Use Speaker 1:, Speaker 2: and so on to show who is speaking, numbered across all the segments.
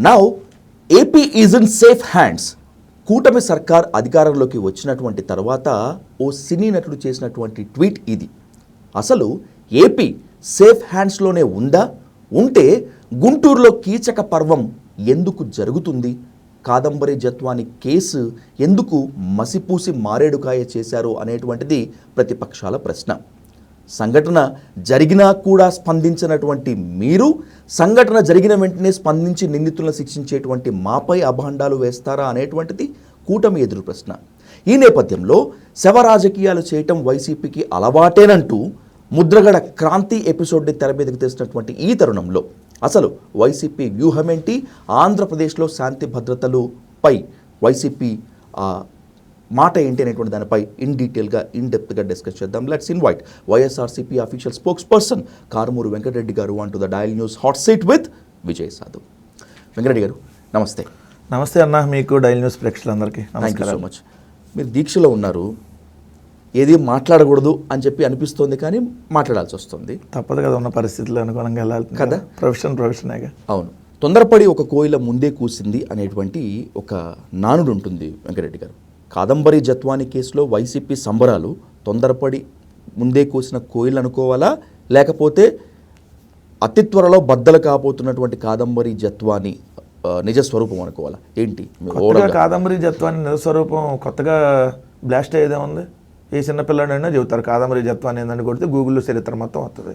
Speaker 1: Now AP is in safe hands. కూటమి సర్కార్ అధికారంలోకి వచ్చినటువంటి తర్వాత ఓ సినీ నటుడు చేసినటువంటి ట్వీట్ ఇది. అసలు ఏపీ సేఫ్ హ్యాండ్స్లోనే ఉందా? ఉంటే గుంటూరులో కీచక పర్వం ఎందుకు జరుగుతుంది? కాదంబరి జత్వాని కేసు ఎందుకు మసిపూసి మారేడుకాయ చేశారు అనేటువంటిది ప్రతిపక్షాల ప్రశ్న. సంఘటన జరిగినా కూడా స్పందించినటువంటి మీరు, సంఘటన జరిగిన వెంటనే స్పందించి నిందితులను శిక్షించేటువంటి మాపై అభాండాలు వేస్తారా అనేటువంటిది కూటమి ఎదురు ప్రశ్న. ఈ నేపథ్యంలో శవ రాజకీయాలు చేయటం వైసీపీకి అలవాటేనంటూ ముద్రగడ క్రాంతి ఎపిసోడ్ని తెర మీదకి తెచ్చినటువంటి ఈ తరుణంలో అసలు వైసీపీ వ్యూహమేంటి, ఆంధ్రప్రదేశ్లో శాంతి భద్రతలు పై వైసీపీ మాట ఏంటి అనేటువంటి దానిపై ఇన్ డీటెయిల్గా ఇన్ డెప్త్గా డిస్కస్ చేద్దాం. Let's invite YSRCP official spokesperson Karumuri Venkatareddy garu on to the Dial News hot seat with Vijay Sadhu. Venkatareddy garu నమస్తే.
Speaker 2: నమస్తే అన్న, మీకు డైల్ న్యూస్ ప్రేక్షకులందరికీ
Speaker 1: థ్యాంక్ యూ సో మచ్. మీరు దీక్షలో ఉన్నారు, ఏది మాట్లాడకూడదు అని చెప్పి అనిపిస్తోంది, కానీ మాట్లాడాల్సి వస్తుంది.
Speaker 2: తప్పదు కదా, ఉన్న పరిస్థితులు అనుగుణంగా వెళ్ళాలి కదా. ప్రొఫెషనేగా.
Speaker 1: అవును. తొందరపడి ఒక కోయిల ముందే కూసింది అనేటువంటి ఒక నానుడు ఉంటుంది వెంకటరెడ్డి గారు. కాదంబరి జత్వాని కేసులో వైసీపీ సంబరాలు తొందరపడి ముందే కూసిన కోయిలు అనుకోవాలా, లేకపోతే అతి త్వరలో బద్దలు కాబోతున్నటువంటి కాదంబరి జత్వాని నిజస్వరూపం అనుకోవాలా? ఏంటి
Speaker 2: కాదంబరి జత్వాని నిజస్వరూపం కొత్తగా బ్లాస్ట్ అయ్యేదే ఉంది. ఏ చిన్నపిల్లాడైనా చెబుతారు కాదంబరి జత్వాని ఏందని కొడితే గూగుల్లో చరిత్ర మొత్తం వస్తుంది.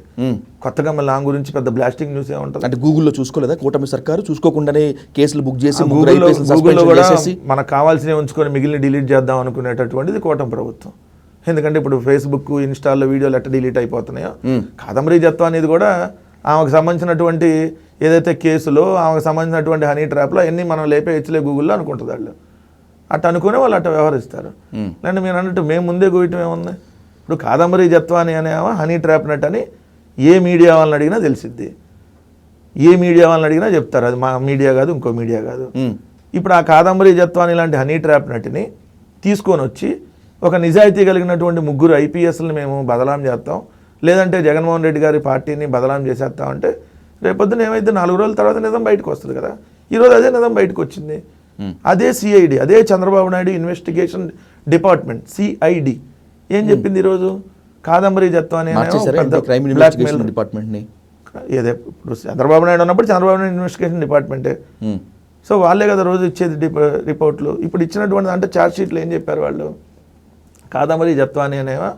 Speaker 2: కొత్తగా మళ్ళీ ఆ గురించి పెద్ద బ్లాస్టింగ్ న్యూస్ ఏముంటుంది
Speaker 1: అంటే గూగుల్లో చూసుకోలేదా? కూటమి సర్కారు చూసుకోకుండానే కేసులు బుక్ చేసి
Speaker 2: గూగుల్లో కూడా మనకు కావాల్సినవి ఉంచుకొని మిగిలిన డిలీట్ చేద్దాం అనుకునేటటువంటిది కూటమి ప్రభుత్వం. ఎందుకంటే ఇప్పుడు ఫేస్బుక్, ఇన్స్టాల్లో వీడియోలు ఎట్లా డిలీట్ అయిపోతున్నాయో, కాదంబరి జత్వాని అనేది కూడా ఆమెకు సంబంధించినటువంటి ఏదైతే కేసులో ఆమెకు సంబంధించినటువంటి హనీ ట్రాప్లో అన్నీ మనం లేపేయచ్చులే గూగుల్లో అనుకుంటుంది వాళ్ళు. అట్లా అనుకునే వాళ్ళు అట్లా వ్యవహరిస్తారు. లేదంటే మీరు అన్నట్టు మేము ముందే కోయటం ఏముంది? ఇప్పుడు కాదంబరి జత్వాని అనేవా హనీ ట్రాప్ నట్ అని ఏ మీడియా వాళ్ళని అడిగినా తెలిసిద్ది, ఏ మీడియా వాళ్ళని అడిగినా చెప్తారు. అది మా మీడియా కాదు, ఇంకో మీడియా కాదు. ఇప్పుడు ఆ కాదంబరి జత్వాని లాంటి హనీ ట్రాప్ నటిని తీసుకొని వచ్చి ఒక నిజాయితీ కలిగినటువంటి 3 ఐపీఎస్లను మేము బదలాం చేస్తాం, లేదంటే జగన్మోహన్ రెడ్డి గారి పార్టీని బదలాం చేసేస్తామంటే రేపొద్దున ఏమైతే 4 రోజుల తర్వాత నిజం బయటకు వస్తుంది కదా. ఈరోజు అదే నిజం బయటకు వచ్చింది. అదే సిఐడి, అదే Chandrababu Naidu investigation department CID ఏం చెప్పింది ఈరోజు? కాదంబరి జత్వాని
Speaker 1: డిపార్ట్మెంట్ని
Speaker 2: ఏదే ఇప్పుడు చంద్రబాబు నాయుడు ఉన్నప్పుడు చంద్రబాబు నాయుడు ఇన్వెస్టిగేషన్ డిపార్ట్మెంటే. సో వాళ్ళే కదా రోజు ఇచ్చేది రిపోర్ట్లు. ఇప్పుడు ఇచ్చినటువంటి అంటే ఛార్జ్ షీట్లు ఏం చెప్పారు వాళ్ళు? కాదంబరి జత్వాని అనేవా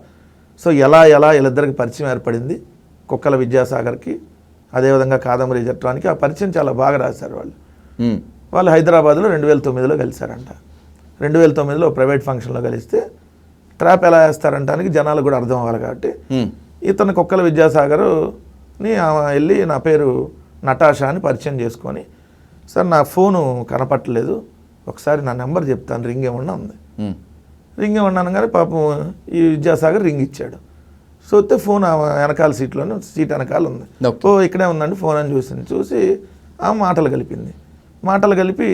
Speaker 2: సో ఎలా వీళ్ళిద్దరికి పరిచయం ఏర్పడింది, కుక్కల విద్యాసాగర్కి అదేవిధంగా కాదంబరి జత్వానికి ఆ పరిచయం చాలా బాగా రాశారు వాళ్ళు. వాళ్ళు హైదరాబాద్లో 2009లో కలిశారంట. 2009లో ప్రైవేట్ ఫంక్షన్లో కలిస్తే ట్రాప్ ఎలా వేస్తారంటానికి జనాలకు కూడా అర్థం అవ్వాలి కాబట్టి ఇతను కుక్కల విద్యాసాగర్ని వెళ్ళి నా పేరు నటాషా అని పరిచయం చేసుకొని, సార్ నా ఫోను కనపట్టలేదు, ఒకసారి నా నెంబర్ చెప్తాను, రింగ్ ఏమన్నా ఉంది. రింగ్ ఏమన్నాను కానీ పాపం ఈ విద్యాసాగర్ రింగ్ ఇచ్చాడు. సో వస్తే ఫోన్ వెనకాల సీట్ వెనకాల ఉంది. ఓ ఇక్కడే ఉందండి ఫోన్ అని చూసి ఆ మాటలు కలిపి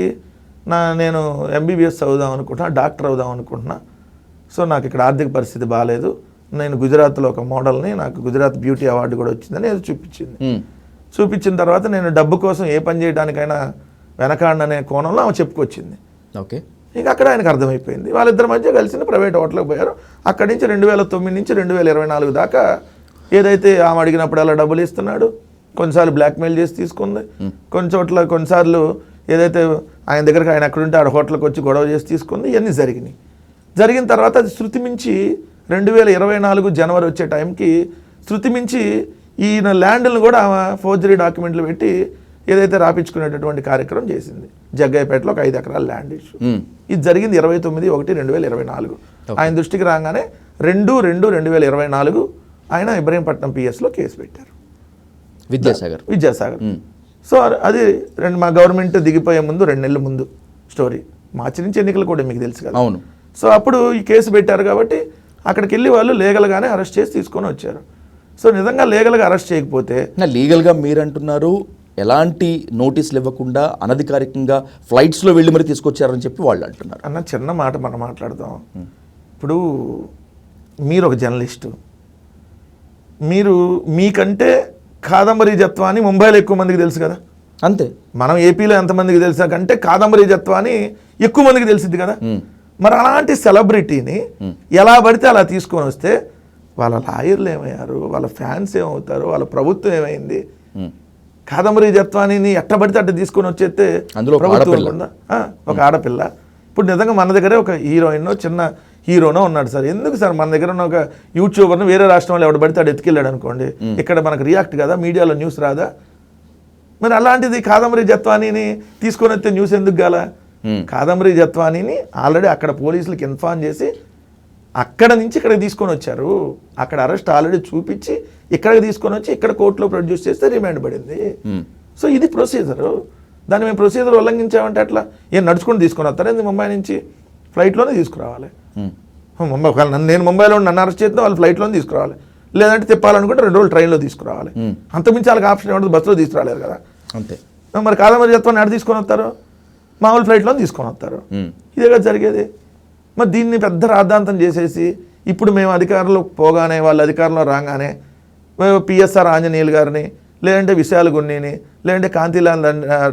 Speaker 2: నేను ఎంబీబీఎస్ చదువుదాం అనుకుంటున్నా, డాక్టర్ అవుదాం అనుకుంటున్నా, సో నాకు ఇక్కడ ఆర్థిక పరిస్థితి బాగాలేదు, నేను గుజరాత్లో ఒక మోడల్ని, నాకు గుజరాత్ బ్యూటీ అవార్డు కూడా వచ్చిందని అది చూపించిన తర్వాత నేను డబ్బు కోసం ఏ పని చేయడానికైనా వెనకాడననే కోణంలో ఆమె చెప్పుకొచ్చింది.
Speaker 1: ఓకే,
Speaker 2: ఇక అక్కడ ఆయనకు అర్థమైపోయింది. వాళ్ళిద్దరి మధ్య కలిసి ప్రైవేట్ హోటల్కి పోయారు. అక్కడి నుంచి 2009 నుంచి 2024 దాకా ఏదైతే ఆమె అడిగినప్పుడు అలా డబ్బులు ఇస్తున్నాడు, కొన్నిసార్లు బ్లాక్మెయిల్ చేసి తీసుకుంది, కొన్నిసార్లు ఏదైతే ఆయన దగ్గరకు ఆయన ఎక్కడుంటే ఆడ హోటల్కి వచ్చి గొడవ చేసి తీసుకుంది. ఇవన్నీ జరిగిన తర్వాత అది శృతి మించి 2024 జనవరి వచ్చే టైంకి శృతి మించి ఈయన ల్యాండ్లను కూడా ఫోర్జరీ డాక్యుమెంట్లు పెట్టి ఏదైతే రాపించుకునేటటువంటి కార్యక్రమం చేసింది. జగ్గయ్యపేటలో ఒక 5 ఎకరాల ల్యాండ్ ఇష్యూ. ఇది జరిగింది 29/1/2024. ఆయన దృష్టికి రాగానే 2/2/2024 ఆయన ఇబ్రహీంపట్నం పిఎస్లో కేసు పెట్టారు, విద్యాసాగర్. సో అది మా గవర్నమెంట్ దిగిపోయే ముందు 2 నెలల ముందు స్టోరీ. మార్చి నుంచి ఎన్నికలు కూడా మీకు తెలుసు కదా.
Speaker 1: అవును.
Speaker 2: సో అప్పుడు ఈ కేసు పెట్టారు కాబట్టి అక్కడికి వెళ్ళి వాళ్ళు లీగల్గానే అరెస్ట్ చేసి తీసుకొని వచ్చారు. సో నిజంగా లీగల్గా అరెస్ట్ చేయకపోతే,
Speaker 1: లీగల్గా మీరంటున్నారు ఎలాంటి నోటీసులు ఇవ్వకుండా అనధికారికంగా ఫ్లైట్స్లో వెళ్ళి మరి తీసుకొచ్చారని చెప్పి వాళ్ళు అంటున్నారు.
Speaker 2: అన్న చిన్న మాట మనం మాట్లాడదాం. ఇప్పుడు మీరు ఒక జర్నలిస్టు, మీకంటే కాదంబరి జత్వాని ముంబైలో ఎక్కువ మందికి తెలుసు కదా.
Speaker 1: అంతే.
Speaker 2: మనం ఏపీలో ఎంతమందికి తెలిసా కంటే కాదంబరి జత్వాని ఎక్కువ మందికి తెలిసింది కదా. మరి అలాంటి సెలబ్రిటీని ఎలా పడితే అలా తీసుకొని వస్తే వాళ్ళ లాయర్లు ఏమయ్యారు, వాళ్ళ ఫ్యాన్స్ ఏమవుతారు, వాళ్ళ ప్రభుత్వం ఏమైంది? కాదంబరి జత్వానిని ఎట్టబడితే అట్ట తీసుకొని వచ్చేస్తే ఒక ఆడపిల్ల. ఇప్పుడు నిజంగా మన దగ్గరే ఒక హీరోయిన్ చిన్న హీరోనో ఉన్నాడు సార్, ఎందుకు సార్ మన దగ్గర ఉన్న ఒక యూట్యూబర్ను వేరే రాష్ట్రంలో ఎవడు పడితే అటు ఎత్తుకెళ్ళాడు అనుకోండి, ఇక్కడ మనకు రియాక్ట్ కదా, మీడియాలో న్యూస్ రాదా? మరి అలాంటిది కాదంబరి జత్వానిని తీసుకొని వస్తే న్యూస్ ఎందుకు గాల? కాదంబరి జత్వానిని ఆల్రెడీ అక్కడ పోలీసులకు ఇన్ఫార్మ్ చేసి అక్కడ నుంచి ఇక్కడికి తీసుకొని వచ్చారు, అక్కడ అరెస్ట్ ఆల్రెడీ చూపించి ఇక్కడికి తీసుకొని వచ్చి ఇక్కడ కోర్టులో ప్రొడ్యూస్ చేస్తే రిమాండ్ పడింది. సో ఇది ప్రొసీజరు. దాన్ని మేము ప్రొసీజర్ ఉల్లంఘించామంటే అట్లా ఏం నడుచుకుని తీసుకొని వస్తారేంది? ముంబై నుంచి ఫ్లైట్లోనే తీసుకురావాలి. ముంబై నేను ముంబైలో నన్ను అరెస్ట్ చేస్తే వాళ్ళు ఫ్లైట్లోనే తీసుకురావాలి, లేదంటే తిప్పాలనుకుంటే 2 రోజులు ట్రైన్లో తీసుకురావాలి. అంతకుమించి వాళ్ళకి ఆప్షన్ ఏమంటుంది? బస్సులో తీసుకురాలేరు కదా.
Speaker 1: అంతే.
Speaker 2: మరి కాదంబరి జత్వాన్ని ఎక్కడ తీసుకొని వస్తారు? మామూలు ఫ్లైట్లో తీసుకొని వస్తారు. ఇదే కదా జరిగేది. మరి దీన్ని పెద్ద రాద్ధాంతం చేసేసి ఇప్పుడు మేము అధికారంలో పోగానే వాళ్ళు అధికారంలో రాగానే పిఎస్ఆర్ ఆంజనేయులు గారిని, లేదంటే విశాల్ గున్నిని, లేదంటే కాంతిలాల్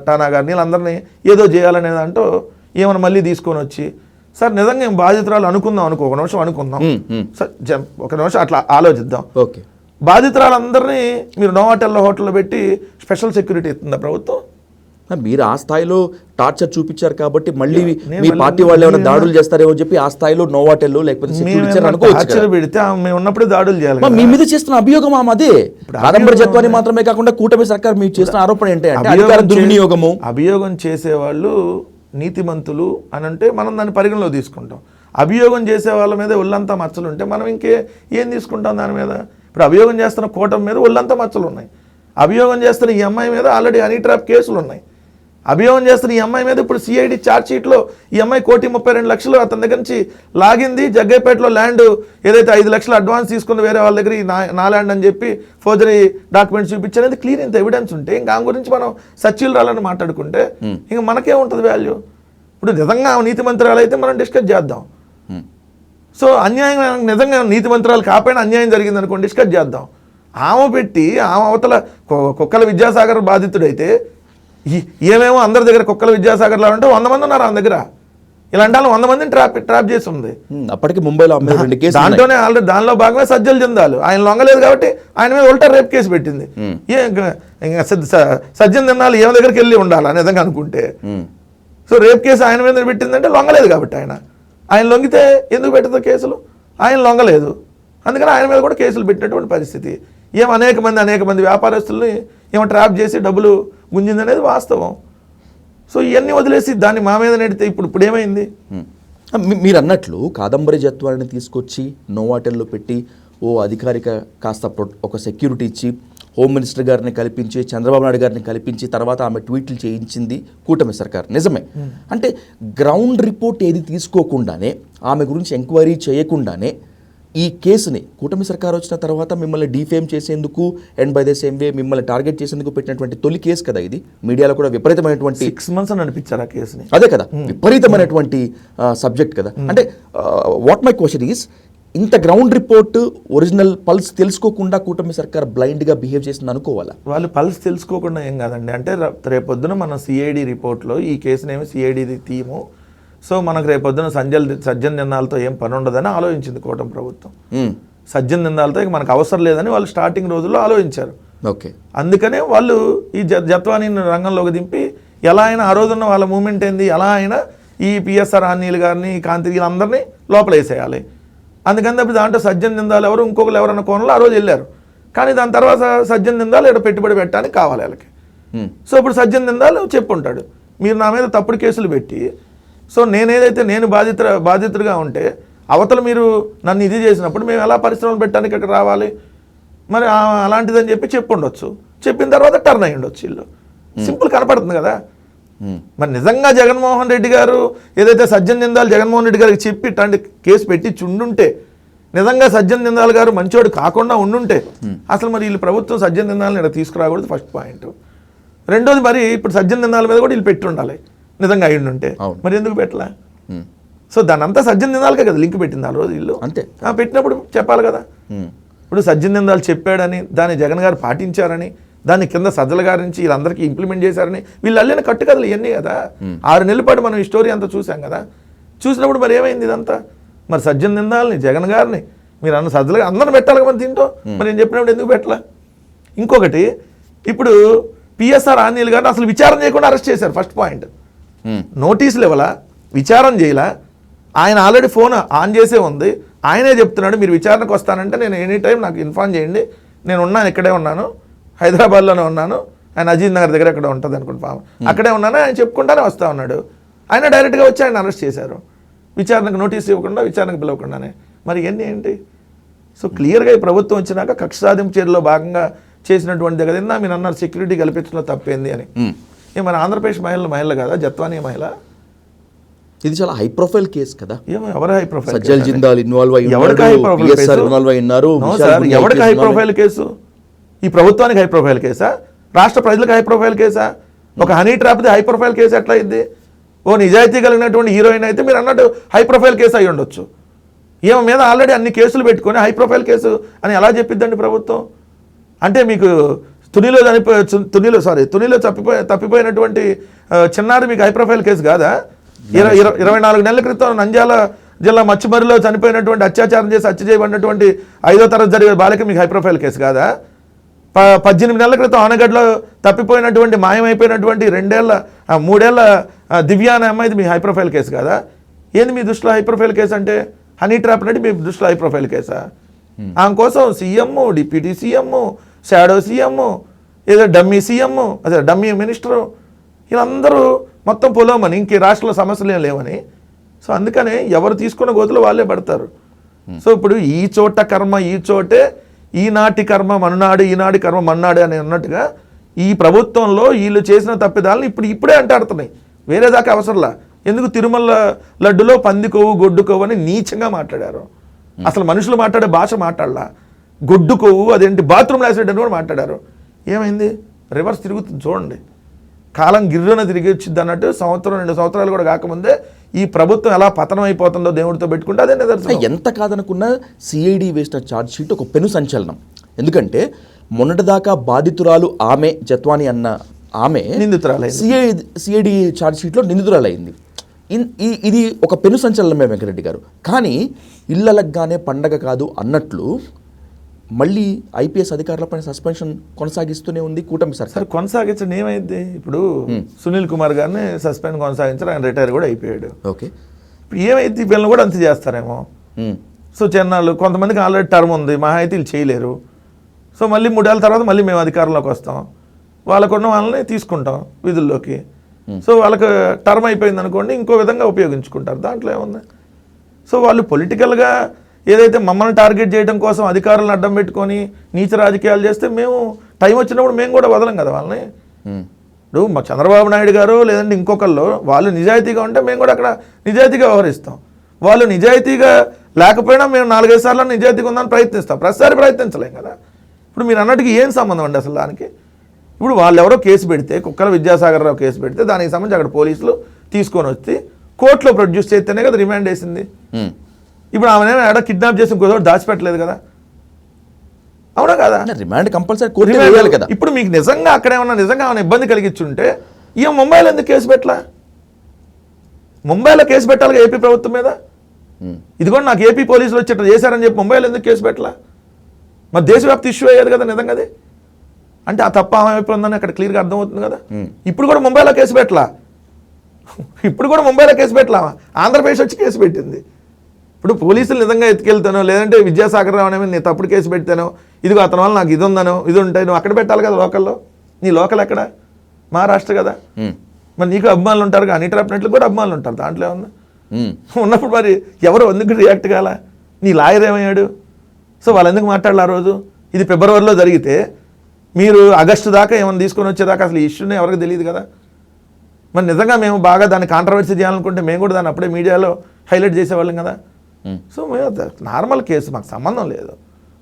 Speaker 2: టానా గారిని, వీళ్ళందరినీ ఏదో చేయాలనే దాంట్లో ఏమైనా మళ్ళీ తీసుకొని వచ్చి సార్ నిజంగా మేము బాధితురాలు అనుకుందాం ఒక నిమిషం అనుకుందాం సార్, ఒక నిమిషం అట్లా ఆలోచిద్దాం.
Speaker 1: ఓకే,
Speaker 2: బాధితురాలందరినీ మీరు నోవాటెల్లో హోటల్లో పెట్టి స్పెషల్ సెక్యూరిటీ ఇస్తుందా ప్రభుత్వం?
Speaker 1: మీరు ఆ స్థాయిలో టార్చర్ చూపించారు కాబట్టి మళ్ళీ మీ పార్టీ వాళ్ళు ఏమైనా దాడులు చేస్తారేమో చెప్పి ఆ స్థాయిలో నోవాటెల్లో లేకపోతే
Speaker 2: పెడితే మేము ఉన్నప్పుడే దాడులు చేయాలి.
Speaker 1: మీ మీద చేస్తున్న అభియోగం అదే. కాదంబరి జత్వాని మాత్రమే కాకుండా కూటమి సర్కార్ మీకు చేస్తున్న ఆరోపణ ఏంటంటే అధికార దుర్వినియోగము.
Speaker 2: అభియోగం చేసేవాళ్ళు నీతిమంతులు అని అంటే మనం దాన్ని పరిగణలో తీసుకుంటాం. అభియోగం చేసే వాళ్ళ మీద ఒళ్ళంతా మచ్చలు ఉంటే మనం ఏం తీసుకుంటాం దాని మీద? ఇప్పుడు అభియోగం చేస్తున్న కూటమి మీద ఒళ్ళంతా మచ్చలు ఉన్నాయి. అభియోగం చేస్తున్న ఈ అమ్మాయి మీద ఆల్రెడీ హనీ ట్రాప్ కేసులు ఉన్నాయి. అభియోగం చేస్తున్న ఈ అమ్మాయి మీద ఇప్పుడు సిఐడి ఛార్జ్షీట్లో ఈ అమ్మాయి 1,32,00,000 అతని దగ్గర నుంచి లాగింది. జగ్గైపేటలో ల్యాండ్ ఏదైతే 5 లక్షలు అడ్వాన్స్ తీసుకుంది వేరే వాళ్ళ దగ్గర, నా ల్యాండ్ అని చెప్పి ఫోర్జరీ డాక్యుమెంట్స్ చూపించేది క్లియర్ ఇంత ఎవిడెన్స్ ఉంటే ఇంకా ఆమె గురించి మనం సచివురాలని మాట్లాడుకుంటే ఇంకా మనకేముంటుంది వాల్యూ? ఇప్పుడు నిజంగా నీతి మంత్రాలు అయితే మనం డిస్కస్ చేద్దాం. సో అన్యాయం నిజంగా నీతి మంత్రాలు కాపాడిన అన్యాయం జరిగింది అనుకోండి, డిస్కస్ చేద్దాం. ఆమె పెట్టి ఆమె అవతల కుక్కల విద్యాసాగర్ బాధితుడైతే ఏమేమో అందరి దగ్గర కుక్కల విద్యాసాగర్ లాగా ఉంటే 100 మంది ఉన్నారు ఆమె దగ్గర. ఇలాంటి వాళ్ళు 100 మందిని ట్రాప్ చేసి ఉంది.
Speaker 1: అప్పటికి ముంబైలో
Speaker 2: దాంట్లోనే ఆల్రెడీ దానిలో భాగమే సజ్జల జిందాల్ ఆయన లొంగలేదు కాబట్టి ఆయన మీద ఉల్టా రేప్ కేసు పెట్టింది. సజ్జల జిందాల్ ఏమ దగ్గరికి వెళ్ళి ఉండాలి నిజంగా అనుకుంటే. సో రేప్ కేసు ఆయన మీద పెట్టిందంటే లొంగలేదు కాబట్టి ఆయన లొంగితే ఎందుకు పెట్టదు కేసులు? ఆయన లొంగలేదు, అందుకని ఆయన మీద కూడా కేసులు పెట్టినటువంటి పరిస్థితి. అనేక మంది వ్యాపారస్తుల్ని ట్రాప్ చేసి డబ్బులు గుంజిందనేది వాస్తవం. సో ఇవన్నీ వదిలేసి దాన్ని మా మీద నెడితే ఇప్పుడు ఏమైంది?
Speaker 1: మీరు అన్నట్లు కాదంబరి జత్వాన్ని తీసుకొచ్చి నోవాటెల్లో పెట్టి అధికారిక కాస్త ఒక సెక్యూరిటీ ఇచ్చి హోమ్ మినిస్టర్ గారిని కల్పించి చంద్రబాబు నాయుడు గారిని కల్పించి తర్వాత ఆమె ట్వీట్లు చేయించింది కూటమి సర్కార్. నిజమే. అంటే గ్రౌండ్ రిపోర్ట్ ఏది తీసుకోకుండానే, ఆమె గురించి ఎంక్వైరీ చేయకుండానే ఈ కేసుని కూటమి సర్కార్ వచ్చిన తర్వాత మిమ్మల్ని డిఫేమ్ చేసేందుకు and by the same way మిమ్మల్ని టార్గెట్ చేసేందుకు పెట్టినటువంటి తొలి కేసు కదా ఇది. మీడియాలో కూడా విపరీతమైనటువంటి
Speaker 2: 6 months అని అనిపించారు ఆ కేసుని.
Speaker 1: అదే కదా, విపరీతమైనటువంటి సబ్జెక్ట్ కదా. అంటే వాట్ మై క్వశ్చన్ ఈస్, ఇంత గ్రౌండ్ రిపోర్ట్ ఒరిజినల్ పల్స్ తెలుసుకోకుండా కూటమి సర్కార్ బ్లైండ్గా బిహేవ్ చేసింది అనుకోవాలా?
Speaker 2: వాళ్ళు పల్స్ తెలుసుకోకుండా ఏం కాదండి. అంటే రేపొద్దున మన సిఐడి రిపోర్ట్లో ఈ కేసునేమి సిఐడిది తీము, సో మనకు రేపొద్దున సజ్జన్ నిందాలతో ఏం పని ఉండదని ఆలోచించింది కూటమి ప్రభుత్వం. సజ్జన్ నిందాలతో మనకు అవసరం లేదని వాళ్ళు స్టార్టింగ్ రోజుల్లో ఆలోచించారు.
Speaker 1: ఓకే,
Speaker 2: అందుకనే వాళ్ళు ఈ జత్వానీని రంగంలోకి దింపి ఎలా అయినా ఆ రోజున్న వాళ్ళ మూమెంట్ ఏంది, ఎలా అయినా ఈ పిఎస్ఆర్ ఆంజనేయులు గారిని కాంతి వీళ్ళందరినీ లోపల వేసేయాలి. అందుకని తప్పి దాంట్లో సజ్జన్ నిందాలు ఇంకొకరు ఎవరన్న కోణంలో ఆ రోజు వెళ్ళారు. కానీ దాని తర్వాత సజ్జన్ నిందాలు ఇక్కడ పెట్టుబడి పెట్టడానికి కావాలి వాళ్ళకి. సో ఇప్పుడు సజ్జన్ నిందాలు చెప్పుంటాడు, మీరు నా మీద తప్పుడు కేసులు పెట్టి, సో నేను బాధితుడిగా ఉంటే అవతల మీరు నన్ను ఇది చేసినప్పుడు మేము ఎలా పరిశ్రమలు పెట్టడానికి ఇక్కడ రావాలి, మరి అలాంటిదని చెప్పి ఉండొచ్చు. చెప్పిన తర్వాత టర్న్ అయ్యి ఉండొచ్చు. వీళ్ళు సింపుల్ కనపడుతుంది కదా. మరి నిజంగా జగన్మోహన్ రెడ్డి గారు ఏదైతే సజ్జన్ నిందాలు జగన్మోహన్ రెడ్డి గారికి చెప్పి ఇట్లాంటి కేసు పెట్టి చుండుంటే, నిజంగా సజ్జన్ నిందాల్ గారు మంచివాడు కాకుండా ఉండుంటే అసలు మరి వీళ్ళు ప్రభుత్వం సజ్జన్ నిందాలను ఇక్కడ తీసుకురాకూడదు, ఫస్ట్ పాయింట్. రెండోది, మరి ఇప్పుడు సజ్జన్ నిందాల మీద కూడా వీళ్ళు పెట్టి ఉండాలి నిజంగా అయ్యుంటే, మరి ఎందుకు పెట్టలే? సో దాని అంతా సజ్జన్ నిందాలకే కదా లింక్ పెట్టింది ఆ రోజు వీళ్ళు.
Speaker 1: అంతే,
Speaker 2: పెట్టినప్పుడు చెప్పాలి కదా. ఇప్పుడు సజ్జన్ నిందాలు చెప్పాడని, దాన్ని జగన్ గారు పాటించారని, దాన్ని కింద సజ్జల గారి నుంచి వీళ్ళందరికీ ఇంప్లిమెంట్ చేశారని వీళ్ళు అల్లిన కట్టుకథలు ఇవన్నీ కదా. 6 నెలల పాటు మనం ఈ స్టోరీ అంతా చూసాం కదా. చూసినప్పుడు మరి ఏమైంది ఇదంతా? మరి సజ్జన్ నిందాలని, జగన్ గారిని మీరు అన్న సజ్జలుగా అందరిని పెట్టాలి కదా దీంట్లో. మరి నేను చెప్పినప్పుడు ఎందుకు పెట్టాల? ఇంకొకటి, ఇప్పుడు పిఎస్ఆర్ ఆంజనేయులు గారిని అసలు విచారణ చేయకుండా అరెస్ట్ చేశారు. ఫస్ట్ పాయింట్, నోటీసులు ఇవ్వాలా, విచారణ చేయాల. ఆయన ఆల్రెడీ ఫోన్ ఆన్ చేసే ఉంది. ఆయనే చెప్తున్నాడు మీరు విచారణకు వస్తానంటే నేను ఎనీ టైం నాకు ఇన్ఫార్మ్ చేయండి, నేను ఉన్నాను, ఇక్కడే ఉన్నాను, హైదరాబాద్లోనే ఉన్నాను, ఆయన అజీత్ నగర్ దగ్గర ఎక్కడ ఉంటుంది అనుకుంటా, అక్కడే ఉన్నాను, ఆయన చెప్పుకుంటానే వస్తా ఉన్నాడు. ఆయన డైరెక్ట్గా వచ్చి ఆయన అరెస్ట్ చేశారు, విచారణకు నోటీస్ ఇవ్వకుండా, విచారణకు పిలవకుండానే. మరి ఇవన్నీ ఏంటి? సో క్లియర్గా ఈ ప్రభుత్వం వచ్చినాక కక్ష సాధింపు చర్యలో భాగంగా చేసినటువంటి కదా మీరు అన్నారు సెక్యూరిటీ కల్పించడంలో తప్పేంది అని. మన ఆంధ్రప్రదేశ్ మహిళలు కదా, జత్వానీ మహిళ.
Speaker 1: ఇది చాలా హై ప్రొఫైల్ కేసు కదా.
Speaker 2: ఎవరు high profile?
Speaker 1: Sajjal Jindal involve అయ్యారు,
Speaker 2: ఎవరికి హై ప్రొఫైల్ కేసు? ఈ ప్రభుత్వానికి హై ప్రొఫైల్ కేసా? రాష్ట్ర ప్రజలకు హై ప్రొఫైల్ కేసా? ఒక హనీ ట్రాప్ది హై ప్రొఫైల్ కేసు ఎట్లా అయింది? ఓ నిజాయితీ కలిగినటువంటి హీరోయిన్ అయితే మీరు అన్నట్టు హై ప్రొఫైల్ కేసు అయి ఉండొచ్చు. ఈమె మీద ఆల్రెడీ అన్ని కేసులు పెట్టుకొని హై ప్రొఫైల్ కేసు అని ఎలా చెప్పిద్దండి ప్రభుత్వం? అంటే మీకు తునిలో తప్పిపోయినటువంటి చిన్నారి మీకు హై ప్రొఫైల్ కేసు కాదా? 24 నెలల క్రితం నంద్యాల జిల్లా మచ్చిమరిలో చనిపోయినటువంటి అత్యాచారం చేసి హత్య చేయబడినటువంటి 5వ తరగతి జరిగే బాలిక మీకు హై ప్రొఫైల్ కేసు కాదా? 18 నెలల క్రితం ఆనగడ్లో తప్పిపోయినటువంటి మాయమైపోయినటువంటి 3 ఏళ్ల దివ్య అనే అమ్మాయిది మీ హై ప్రొఫైల్ కేసు కాదా? ఏంది మీ దృష్టిలో హై ప్రొఫైల్ కేసు అంటే? హనీ ట్రాప్ అంటే మీ దృష్టిలో హై ప్రొఫైల్ కేసా? ఆమె కోసం CM, deputy CM, shadow CM, ఏదో డమ్మీ సీఎం, అదే డమ్మీ మినిస్టరు, వీళ్ళందరూ మొత్తం పొలమని ఇంక రాష్ట్రంలో సమస్యలు ఏం లేవని. సో అందుకనే ఎవరు తీసుకున్న గోతులు వాళ్ళే పడతారు. సో ఇప్పుడు ఈ చోట కర్మ ఈ చోటే, ఈనాటి కర్మ మన్నాడు, ఈనాటి కర్మ మన్నాడు అని అన్నట్టుగా ఈ ప్రభుత్వంలో వీళ్ళు చేసిన తప్పిదాలను ఇప్పుడే అంటాడుతున్నాయి. వేరే దాకా అవసరంలా. ఎందుకు తిరుమల లడ్డులో పంది కొవ్వు గొడ్డు కొవ్వు అని నీచంగా మాట్లాడారు. అసలు మనుషులు మాట్లాడే భాష మాట్లాడలా. గొడ్డు కొవ్వు అదేంటి బాత్రూమ్ యాసిడ్ అని కూడా మాట్లాడారు. ఏమైంది? రివర్స్ తిరుగుతుంది చూడండి. కాలం గిర్రున తిరిగి వచ్చింది అన్నట్టు 1-2 సంవత్సరాలు కూడా కాకముందే ఈ ప్రభుత్వం ఎలా పతనం అయిపోతుందో దేవుడితో పెట్టుకుంటే అదే నిదర్శనం.
Speaker 1: ఎంత కాదనుకున్నా సిఐడి వేసిన ఛార్జ్ షీట్ ఒక పెను సంచలనం. ఎందుకంటే మొన్నటిదాకా బాధితురాలు ఆమె జత్వానీ అన్న ఆమె
Speaker 2: నిందితురాలైంది,
Speaker 1: సిఐడి ఛార్జ్ షీట్లో నిందితురాలైంది. ఇది ఒక పెను సంచలనమే వెంకరెడ్డి గారు. కానీ ఇళ్ళలగ్గానే పండగ కాదు అన్నట్లు మళ్ళీ ఐపీఎస్ అధికారులపైన సస్పెన్షన్ కొనసాగిస్తూనే ఉంది కూటమి సర్కార్.
Speaker 2: కొనసాగించడం ఏమైంది? ఇప్పుడు సునీల్ కుమార్ గారిని సస్పెండ్ కొనసాగించారు, ఆయన రిటైర్ కూడా అయిపోయాడు.
Speaker 1: ఓకే,
Speaker 2: ఇప్పుడు ఏమైంది? వీళ్ళని కూడా అంత చేస్తారేమో. సో చెన్నాళ్ళు కొంతమందికి ఆల్రెడీ టర్మ్ ఉంది, మహా అయితే వీళ్ళు చేయలేరు. సో మళ్ళీ 3 ఏళ్ళ తర్వాత మళ్ళీ మేము అధికారంలోకి వస్తాం, వాళ్ళకున్న వాళ్ళని తీసుకుంటాం విధుల్లోకి. సో వాళ్ళకి టర్మ్ అయిపోయింది అనుకోండి, ఇంకో విధంగా ఉపయోగించుకుంటారు, దాంట్లో ఏముంది? సో వాళ్ళు పొలిటికల్గా ఏదైతే మమ్మల్ని టార్గెట్ చేయడం కోసం అధికారులను అడ్డం పెట్టుకొని నీచ రాజకీయాలు చేస్తే మేము టైం వచ్చినప్పుడు మేము కూడా వదలం కదా వాళ్ళని. ఇప్పుడు మా చంద్రబాబు నాయుడు గారు లేదంటే ఇంకొకళ్ళు వాళ్ళు నిజాయితీగా ఉంటే మేము కూడా అక్కడ నిజాయితీగా వ్యవహరిస్తాం. వాళ్ళు నిజాయితీగా లేకపోయినా మేము 4-5 సార్లు నిజాయితీగా ఉందని ప్రయత్నిస్తాం, ప్రతిసారి ప్రయత్నించలేం కదా. ఇప్పుడు మీరు అన్నట్టుగా ఏం సంబంధం అండి అసలు దానికి? ఇప్పుడు వాళ్ళు ఎవరో కేసు పెడితే, కుక్కల విద్యాసాగర్ రావు కేసు పెడితే దానికి సంబంధించి అక్కడ పోలీసులు తీసుకొని వచ్చి కోర్టులో ప్రొడ్యూస్ చేస్తేనే కదా రిమాండ్ వేసింది. ఇప్పుడు ఆమె ఎడ కిడ్నాప్ చేసి ఇంకో దాచిపెట్టలేదు కదా, అవునా కదా?
Speaker 1: రిమాండ్ కంపల్సరీ కోర్టు కదా.
Speaker 2: ఇప్పుడు మీకు నిజంగా అక్కడ ఏమన్నా నిజంగా ఏమైనా ఇబ్బంది కలిగించుంటే ఈమె ముంబైలో ఎందుకు కేసు పెట్టలా? ముంబైలో కేసు పెట్టాలిగా ఏపీ ప్రభుత్వం మీద. ఇది కూడా నాకు ఏపీ పోలీసులు వచ్చి ఇట్లా చేశారని చెప్పి ముంబైలో ఎందుకు కేసు పెట్టలా? మరి దేశవ్యాప్త ఇష్యూ అయ్యేది కదా నిజంగా అది. అంటే ఆ తప్ప ఏమైపోయిందని అక్కడ క్లియర్గా అర్థమవుతుంది కదా. ఇప్పుడు కూడా ముంబైలో కేసు పెట్టలా, ఆంధ్రప్రదేశ్ వచ్చి కేసు పెట్టింది. ఇప్పుడు పోలీసులు నిజంగా ఎత్తుకెళ్తానో లేదంటే విద్యాసాగర్ రావు అనేది నేను తప్పుడు కేసు పెడతానో, ఇదిగో అతని వల్ల నాకు ఇది ఉందనో ఇది ఉంటాయి, నువ్వు అక్కడ పెట్టాలి కదా లోకల్లో. నీ లోకల్ ఎక్కడ? మహారాష్ట్ర కదా. మరి నీకు అభిమానులు ఉంటారు, కానీ ట్రాప్నెట్లు కూడా అభిమానులు ఉంటారు, దాంట్లో ఏమన్నా ఉన్నప్పుడు మరి ఎవరు ఎందుకు రియాక్ట్ కాలా? నీ లాయర్ ఏమయ్యాడు? సో వాళ్ళు ఎందుకు మాట్లాడాలి ఆ రోజు? ఇది ఫిబ్రవరిలో జరిగితే మీరు ఆగస్టు దాకా ఏమైనా తీసుకొని వచ్చేదాకా అసలు ఈ ఇష్యూనే ఎవరికి తెలియదు కదా. మరి నిజంగా మేము బాగా దాన్ని కాంట్రవర్సీ చేయాలనుకుంటే మేము కూడా దాన్ని అప్పుడే మీడియాలో హైలైట్ చేసేవాళ్ళం కదా. సో నార్మల్ కేసు, మాకు సంబంధం లేదు.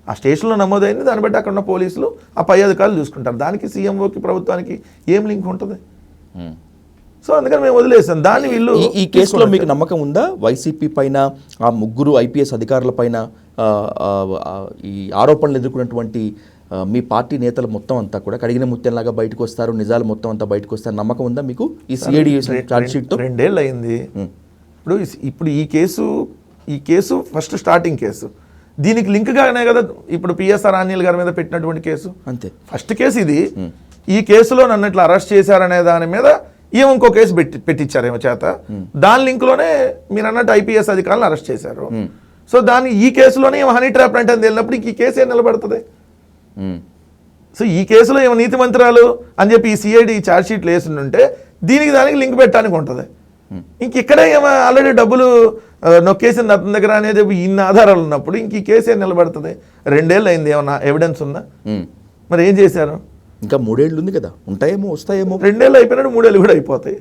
Speaker 2: ఆ స్టేషన్లో నమోదైంది, దాన్ని బట్టి అక్కడ ఉన్న పోలీసులు ఆ పై అధికారులు చూసుకుంటారు. దానికి సీఎంఓకి ప్రభుత్వానికి ఏం లింక్ ఉంటుంది? సో అందుకని మేము వదిలేసాం దాన్ని. వీళ్ళు
Speaker 1: ఈ కేసులో మీకు నమ్మకం ఉందా? వైసీపీ పైన ఆ 3 ఐపీఎస్ అధికారుల పైన ఈ ఆరోపణలు ఎదుర్కొన్నటువంటి మీ పార్టీ నేతలు మొత్తం అంతా కూడా కడిగిన ముత్యంలాగా బయటకు వస్తారు, నిజాలు మొత్తం అంతా బయటకు వస్తారు నమ్మకం ఉందా మీకు ఈ సిఐడి ఛార్జ్ షీట్తో?
Speaker 2: 2 ఏళ్ళు అయింది. ఇప్పుడు ఈ కేసు ఫస్ట్ స్టార్టింగ్ కేసు, దీనికి లింక్గానే కదా ఇప్పుడు పిఎస్ఆర్ అనిల్ గారి మీద పెట్టినటువంటి కేసు.
Speaker 1: అంతే,
Speaker 2: ఫస్ట్ కేసు ఇది. ఈ కేసులో నన్ను ఇట్లా అరెస్ట్ చేశారనే దాని మీద ఏమో ఇంకో కేసు పెట్టించారేమో చేత, దాని లింక్లోనే మీరు అన్నట్టు ఐపీఎస్ అధికారులను అరెస్ట్ చేశారు. సో ఈ కేసులోనే ఏమో హనీ ట్రాప్ అంటే వెళ్ళినప్పుడు ఈ కేసు ఏం నిలబడుతుంది? సో ఈ కేసులో ఏమో నీతి మంత్రాలు అని చెప్పి ఈ సిఐడి ఛార్జ్ షీట్లు వేసిండుంటే దానికి లింక్ పెట్టడానికి ఉంటుంది. ఇక్కడే ఏమో ఆల్రెడీ డబ్బులు నొక్కేసింది అతని దగ్గర అనేది ఇన్ని ఆధారాలు ఉన్నప్పుడు ఈ కేసు ఏం నిలబడుతుంది? 2 ఏళ్ళు అయింది, ఏమన్నా ఎవిడెన్స్ ఉందా? మరి ఏం చేశారు?
Speaker 1: ఇంకా 3 ఏళ్ళు ఉంది కదా, ఉంటాయేమో వస్తాయేమో.
Speaker 2: 2 ఏళ్ళు అయిపోయినట్టు 3 ఏళ్ళు కూడా అయిపోతాయి.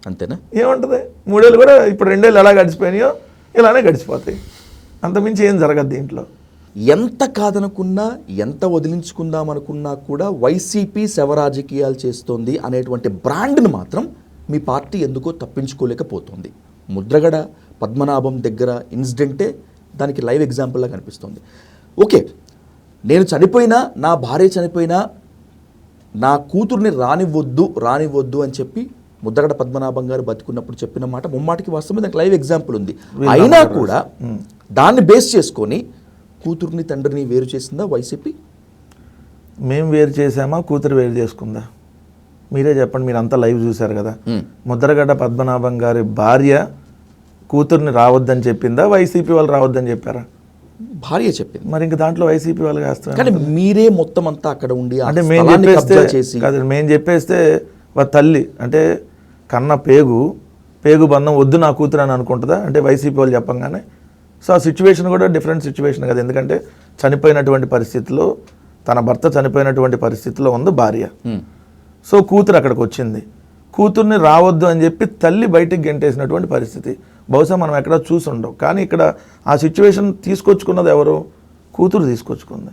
Speaker 1: అంతేనా?
Speaker 2: ఏముంటుంది? 3 ఏళ్ళు కూడా ఇప్పుడు 2 ఏళ్ళు ఎలా గడిచిపోయినాయో ఇలానే గడిచిపోతాయి. అంతమించి ఏం జరగదు దీంట్లో.
Speaker 1: ఎంత కాదనుకున్నా, ఎంత వదిలించుకుందాం అనుకున్నా కూడా వైసీపీ శవ రాజకీయాలు చేస్తోంది అనేటువంటి బ్రాండ్ను మాత్రం మీ పార్టీ ఎందుకో తప్పించుకోలేకపోతుంది. ముద్రగడ పద్మనాభం దగ్గర ఇన్సిడెంటే దానికి లైవ్ ఎగ్జాంపుల్లా కనిపిస్తుంది. ఓకే, నేను చనిపోయినా, నా భార్య చనిపోయినా నా కూతుర్ని రానివద్దు అని చెప్పి ముద్రగడ పద్మనాభం గారు బతుకున్నప్పుడు చెప్పిన మాట ముమ్మాటికి వాస్తవం, దానికి లైవ్ ఎగ్జాంపుల్ ఉంది. అయినా కూడా దాన్ని బేస్ చేసుకొని కూతుర్ని తండ్రిని వేరు చేసిందా వైసీపీ?
Speaker 2: మేము వేరు చేసామా, కూతురు వేరు చేసుకుందా? మీరే చెప్పండి. మీరు అంతా లైవ్ చూశారు కదా. ముద్రగడ పద్మనాభం గారి భార్య కూతుర్ని రావద్దని చెప్పిందా, వైసీపీ వాళ్ళు రావద్దని చెప్పారా?
Speaker 1: భార్య చెప్పింది.
Speaker 2: మరి ఇంక దాంట్లో వైసీపీ వాళ్ళు వేస్తారు.
Speaker 1: కానీ మీరే మొత్తం అంతా అక్కడ ఉండి
Speaker 2: అంటే మేము చెప్పేస్తే తల్లి అంటే కన్న పేగు బంధం వద్దు నా కూతురు అని అనుకుంటుందా? అంటే వైసీపీ వాళ్ళు చెప్పంగానే. సో ఆ సిచ్యువేషన్ కూడా డిఫరెంట్ సిచ్యువేషన్ కదా. ఎందుకంటే చనిపోయినటువంటి పరిస్థితిలో, తన భర్త చనిపోయినటువంటి పరిస్థితిలో ఉంది భార్య. సో కూతురు అక్కడికి వచ్చింది. కూతుర్ని రావద్దు అని చెప్పి తల్లి బయటికి గెంటేసినటువంటి పరిస్థితి బహుశా మనం ఎక్కడ చూసి ఉండవు. కానీ ఇక్కడ ఆ సిచ్యువేషన్ తీసుకొచ్చుకున్నది ఎవరు? కూతురు తీసుకొచ్చుకుంది.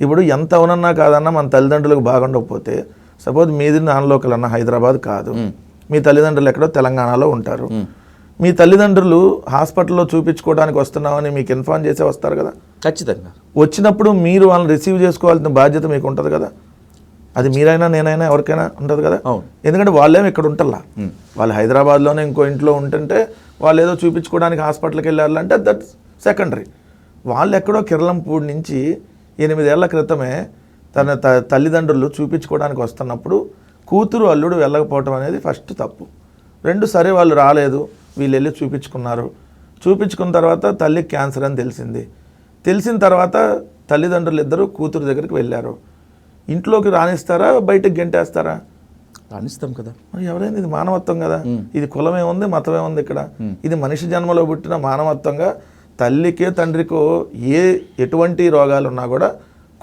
Speaker 2: ఇప్పుడు ఎంత అవునన్నా కాదన్నా మన తల్లిదండ్రులకు బాగుండకపోతే, సపోజ్ మీది నాన్ లోకల్ అన్న హైదరాబాద్ కాదు, మీ తల్లిదండ్రులు ఎక్కడో తెలంగాణలో ఉంటారు. మీ తల్లిదండ్రులు హాస్పిటల్లో చూపించుకోవడానికి వస్తున్నామని మీకు ఇన్ఫార్మ్ చేసే వస్తారు కదా.
Speaker 1: ఖచ్చితంగా వచ్చినప్పుడు
Speaker 2: మీరు వాళ్ళని రిసీవ్ చేసుకోవాల్సిన బాధ్యత మీకు ఉంటుంది కదా. అది మీరైనా నేనైనా ఎవరికైనా ఉంటుంది కదా. ఎందుకంటే వాళ్ళేమో ఇక్కడ ఉంటల్లా, వాళ్ళు హైదరాబాద్లోనే ఇంకో ఇంట్లో ఉంటుంటే వాళ్ళు ఏదో చూపించుకోవడానికి హాస్పిటల్కి వెళ్ళాలంటే దట్స్ సెకండరీ. వాళ్ళు ఎక్కడో కిర్లంపూడి నుంచి 8 ఏళ్ల క్రితమే తన తల్లిదండ్రులు చూపించుకోవడానికి వస్తున్నప్పుడు కూతురు అల్లుడు వెళ్ళకపోవటం అనేది ఫస్ట్ తప్పు. 2 సరే వాళ్ళు రాలేదు, వీళ్ళు వెళ్ళి చూపించుకున్న తర్వాత తల్లికి క్యాన్సర్ అని తెలిసిన తర్వాత తల్లిదండ్రులు ఇద్దరు కూతురు దగ్గరికి వెళ్ళారు. ఇంట్లోకి రానిస్తారా, బయటకు గెంటేస్తారా?
Speaker 1: రానిస్తాం కదా.
Speaker 2: ఎవరైనా ఇది మానవత్వం కదా. ఇది కులమే ఉంది, మతమే ఉంది. ఇక్కడ ఇది మనిషి జన్మలో పుట్టిన మానవత్వంగా తల్లికే తండ్రికో ఎటువంటి రోగాలు ఉన్నా కూడా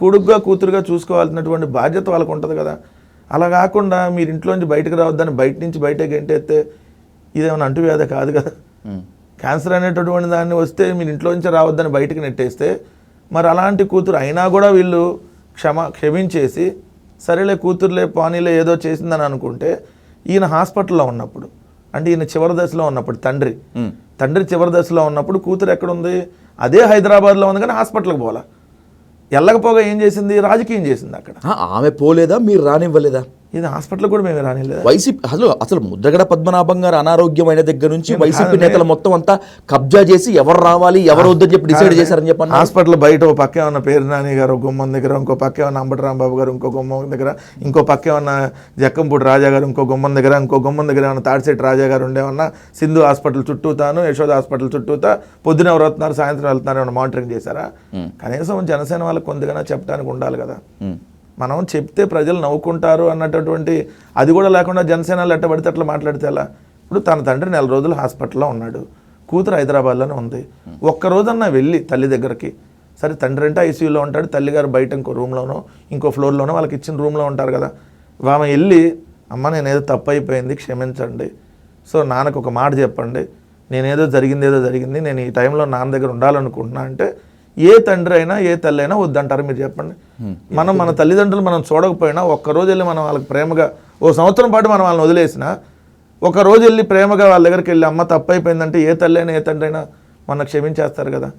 Speaker 2: కొడుగ్గా కూతురుగా చూసుకోవాల్సినటువంటి బాధ్యత వాళ్ళకు ఉంటుంది కదా. అలా కాకుండా మీరు ఇంట్లోంచి బయటకు రావద్దని బయట నుంచి బయటకు గెంటేస్తే ఇదేమైనా అంటువ్యాధి కాదు కదా. క్యాన్సర్ అనేటటువంటి దాన్ని వస్తే మీరు ఇంట్లోంచి రావద్దని బయటకు నెట్టేస్తే మరి అలాంటి కూతురు అయినా కూడా వీళ్ళు క్షమించేసి సరేలే కూతురులే పానీలే ఏదో చేసిందని అనుకుంటే, ఈయన హాస్పిటల్లో ఉన్నప్పుడు, అంటే ఈయన చివరి దశలో ఉన్నప్పుడు, తండ్రి చివరి దశలో ఉన్నప్పుడు కూతురు ఎక్కడుంది? అదే హైదరాబాద్లో ఉంది, కానీ హాస్పిటల్కి పోలా. వెళ్ళకపోగా ఏం చేసింది? రాజకీయం చేసింది అక్కడ.
Speaker 1: ఆమె పోలేదా, మీరు రానివ్వలేదా?
Speaker 2: ఇది హాస్పిటల్ కూడా మేము రానిలేదు.
Speaker 1: వైసీపీ అసలు ముద్రగడ పద్మనాభం గారు అనారోగ్యమైన దగ్గర నుంచి వైసీపీ నేతలు మొత్తం అంతా కబ్జా చేసి ఎవరు రావాలి ఎవరు వద్దని చెప్పి డిసైడ్ చేశారని చెప్పండి.
Speaker 2: హాస్పిటల్ బయట ఒక పక్క ఏమన్నా పేరు నాని గారు గుమ్మం దగ్గర, ఇంకో పక్క ఏమన్నా అంబటి రాంబాబు గారు ఇంకో గుమ్మం దగ్గర, ఇంకో పక్క ఏమన్నా జక్కంపూడి రాజా గారు ఇంకో గుమ్మం దగ్గర, ఇంకో గుమ్మం దగ్గర ఏమన్నా తాడిశెట్టి రాజా గారు ఉండేమన్నా సింధు హాస్పిటల్ చుట్టూతాను, యశోద హాస్పిటల్ చుట్టూతా పొద్దున ఎవరు వస్తున్నారు సాయంత్రం వెళ్తున్నారు ఏమన్నా మానిటరింగ్ చేశారా? కనీసం జనసేన వాళ్ళకి కొద్దిగా చెప్పడానికి ఉండాలి కదా. మనం చెప్తే ప్రజలు నవ్వుకుంటారు అన్నటువంటి అది కూడా లేకుండా జనసేనలు ఎట్ట పడితే అట్లా మాట్లాడితే ఎలా? ఇప్పుడు తన తండ్రి 4 రోజులు హాస్పిటల్లో ఉన్నాడు, కూతురు హైదరాబాద్లోనే ఉంది. ఒక్కరోజన్నా వెళ్ళి తల్లి దగ్గరికి, సరే తండ్రి అంటే ఐసీయూలో ఉంటాడు, తల్లిగారు బయట ఇంకో రూమ్లోనో ఇంకో ఫ్లోర్లోనో వాళ్ళకి ఇచ్చిన రూమ్లో ఉంటారు కదా. ఆమె వెళ్ళి అమ్మ నేనేదో తప్పు అయిపోయింది క్షమించండి, సో నాన్నకు ఒక మాట చెప్పండి, నేనేదో జరిగింది, నేను ఈ టైంలో నాన్న దగ్గర ఉండాలనుకుంటున్నా అంటే ఏ తండ్రి అయినా ఏ తల్లి అయినా వద్దంటారు? మీరు చెప్పండి. మన తల్లిదండ్రులు మనం చూడకపోయినా ఒక్కరోజు వెళ్ళి మనం వాళ్ళకి ప్రేమగా 1 సంవత్సరం పాటు మనం వాళ్ళని వదిలేసినా, ఒకరోజు వెళ్ళి ప్రేమగా వాళ్ళ దగ్గరికి వెళ్ళి అమ్మ తప్పు అయిపోయిందంటే ఏ తల్లి అయినా ఏ తండ్రి అయినా మొన్న క్షమించేస్తారు కదా,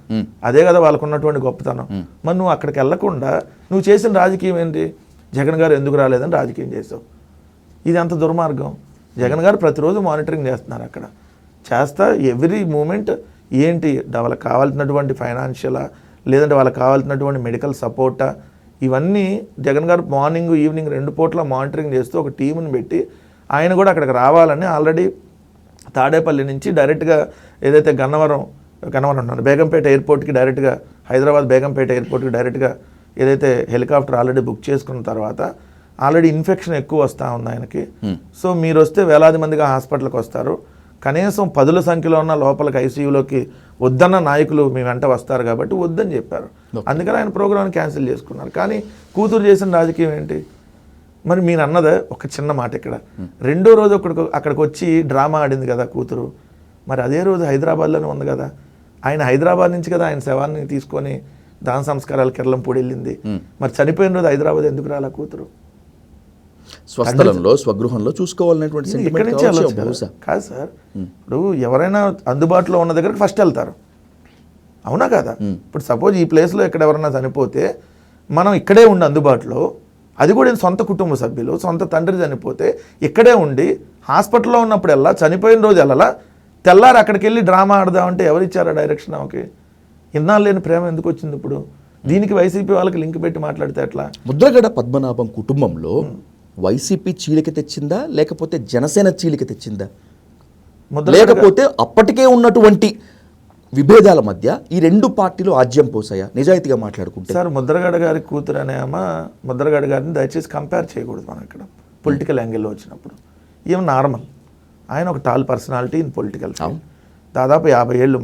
Speaker 2: అదే కదా వాళ్ళకు ఉన్నటువంటి గొప్పతనం. మరి నువ్వు అక్కడికి వెళ్లకుండా నువ్వు చేసిన రాజకీయం ఏంటి? జగన్ గారు ఎందుకు రాలేదని రాజకీయం చేసావు. ఇది అంత దుర్మార్గం. జగన్ గారు ప్రతిరోజు మానిటరింగ్ చేస్తున్నారు అక్కడ, చేస్తా ఎవ్రీ మూమెంట్ ఏంటి వాళ్ళకి కావాల్సినటువంటి ఫైనాన్షియలా, లేదంటే వాళ్ళకి కావాల్సినటువంటి మెడికల్ సపోర్టా, ఇవన్నీ జగన్ గారు మార్నింగ్ ఈవినింగ్ 2 పూట్ల మానిటరింగ్ చేస్తూ ఒక టీంని పెట్టి ఆయన కూడా అక్కడికి రావాలని ఆల్రెడీ తాడేపల్లి నుంచి డైరెక్ట్గా ఏదైతే గన్నవరం బేగంపేట ఎయిర్పోర్ట్కి డైరెక్ట్గా, హైదరాబాద్ బేగంపేట ఎయిర్పోర్ట్కి డైరెక్ట్గా ఏదైతే హెలికాప్టర్ ఆల్రెడీ బుక్ చేసుకున్న తర్వాత ఆల్రెడీ ఇన్ఫెక్షన్ ఎక్కువ వస్తూ ఉంది ఆయనకి. సో మీరు వస్తే వేలాది మందిగా హాస్పిటల్కి వస్తారు, కనీసం 10ల సంఖ్యలో ఉన్న లోపలికి ఐసీయూలోకి వద్దన్న నాయకులు మీ వెంట వస్తారు కాబట్టి వద్దని చెప్పారు. అందుకని ఆయన ప్రోగ్రామ్ క్యాన్సిల్ చేసుకున్నారు. కానీ కూతురు చేసిన రాజకీయం ఏంటి? మరి మీరు అన్నదే ఒక చిన్న మాట ఇక్కడ, 2వ రోజు అక్కడికి వచ్చి డ్రామా ఆడింది కదా కూతురు. మరి అదే రోజు హైదరాబాద్లోనే ఉంది కదా, ఆయన హైదరాబాద్ నుంచి కదా ఆయన శవాన్ని తీసుకొని దాన సంస్కారాలు కిర్లంపూడి వెళ్ళింది. మరి చనిపోయిన రోజు హైదరాబాద్ ఎందుకు రాలా కూతురు?
Speaker 1: స్వస్థలంలో స్వగృహంలో చూసుకోవాలనేటువంటి
Speaker 2: ఇక్కడి నుంచి వెళ్ళొచ్చు కాదు సార్. ఇప్పుడు ఎవరైనా అందుబాటులో ఉన్న దగ్గరకు ఫస్ట్ వెళ్తారు, అవునా కదా? ఇప్పుడు సపోజ్ ఈ ప్లేస్లో ఇక్కడ ఎవరైనా చనిపోతే మనం ఇక్కడే ఉండి అందుబాటులో, అది కూడా సొంత కుటుంబ సభ్యులు, సొంత తండ్రి చనిపోతే ఇక్కడే ఉండి హాస్పిటల్లో ఉన్నప్పుడు వెళ్ళా, చనిపోయిన రోజు వెళ్ళాలా, తెల్లారి అక్కడికి వెళ్ళి డ్రామా ఆడదామంటే ఎవరిచ్చారా డైరెక్షన్? ఆమెకి ఇన్నాళ్ళు లేని ప్రేమ ఎందుకు వచ్చింది ఇప్పుడు? దీనికి వైసీపీ వాళ్ళకి లింక్ పెట్టి మాట్లాడితే ఎట్లా?
Speaker 1: ముద్రగడ పద్మనాభం కుటుంబంలో వైసీపీ చీలిక తెచ్చిందా లేకపోతే జనసేన చీలిక తెచ్చిందా, లేకపోతే అప్పటికే ఉన్నటువంటి విభేదాల మధ్య ఈ 2 పార్టీలు ఆజ్యం పోసాయా నిజాయితీగా మాట్లాడుకుంటే?
Speaker 2: సార్, ముద్రగడ గారి కూతురు అనే ముద్రగడ గారిని దయచేసి కంపేర్ చేయకూడదు మనం ఇక్కడ పొలిటికల్ యాంగిల్లో వచ్చినప్పుడు. ఈవెన్ నార్మల్, ఆయన ఒక టాల్ పర్సనాలిటీ ఇన్ పొలిటికల్. దాదాపు 50 ఏళ్ళు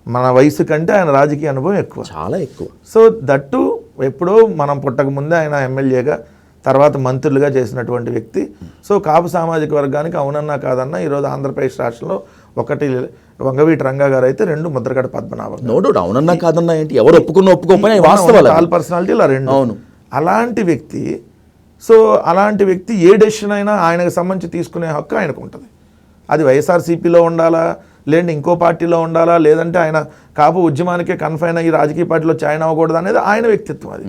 Speaker 2: మన వయసు కంటే ఆయన రాజకీయ అనుభవం ఎక్కువ, చాలా ఎక్కువ. సో దట్టు ఎప్పుడో మనం పుట్టక ముందే ఆయన ఎమ్మెల్యేగా, తర్వాత మంత్రులుగా చేసినటువంటి వ్యక్తి. సో కాపు సామాజిక వర్గానికి అవునన్నా కాదన్నా ఈరోజు ఆంధ్రప్రదేశ్ రాష్ట్రంలో ఒకటి వంగవీటి రంగా గారు అయితే, 2 ముద్రగడ పద్మనాభం.
Speaker 1: నో డౌట్, అవునన్నా కాదన్నా ఏంటి, ఎవరు ఒప్పుకోకపోయినా
Speaker 2: టాల్ పర్సనాలిటీ ఇలా 2. అవును, అలాంటి వ్యక్తి. సో అలాంటి వ్యక్తి ఏ డెసిషన్ అయినా ఆయనకు సంబంధించి తీసుకునే హక్కు ఆయనకు ఉంటుంది. అది వైఎస్ఆర్సీపీలో ఉండాలా, లేదంటే ఇంకో పార్టీలో ఉండాలా, లేదంటే ఆయన కాపు ఉద్యమానికే కన్ఫైన్ అయ్యి రాజకీయ పార్టీలో జాయిన్ అవ్వకూడదు అనేది ఆయన వ్యక్తిత్వం అది.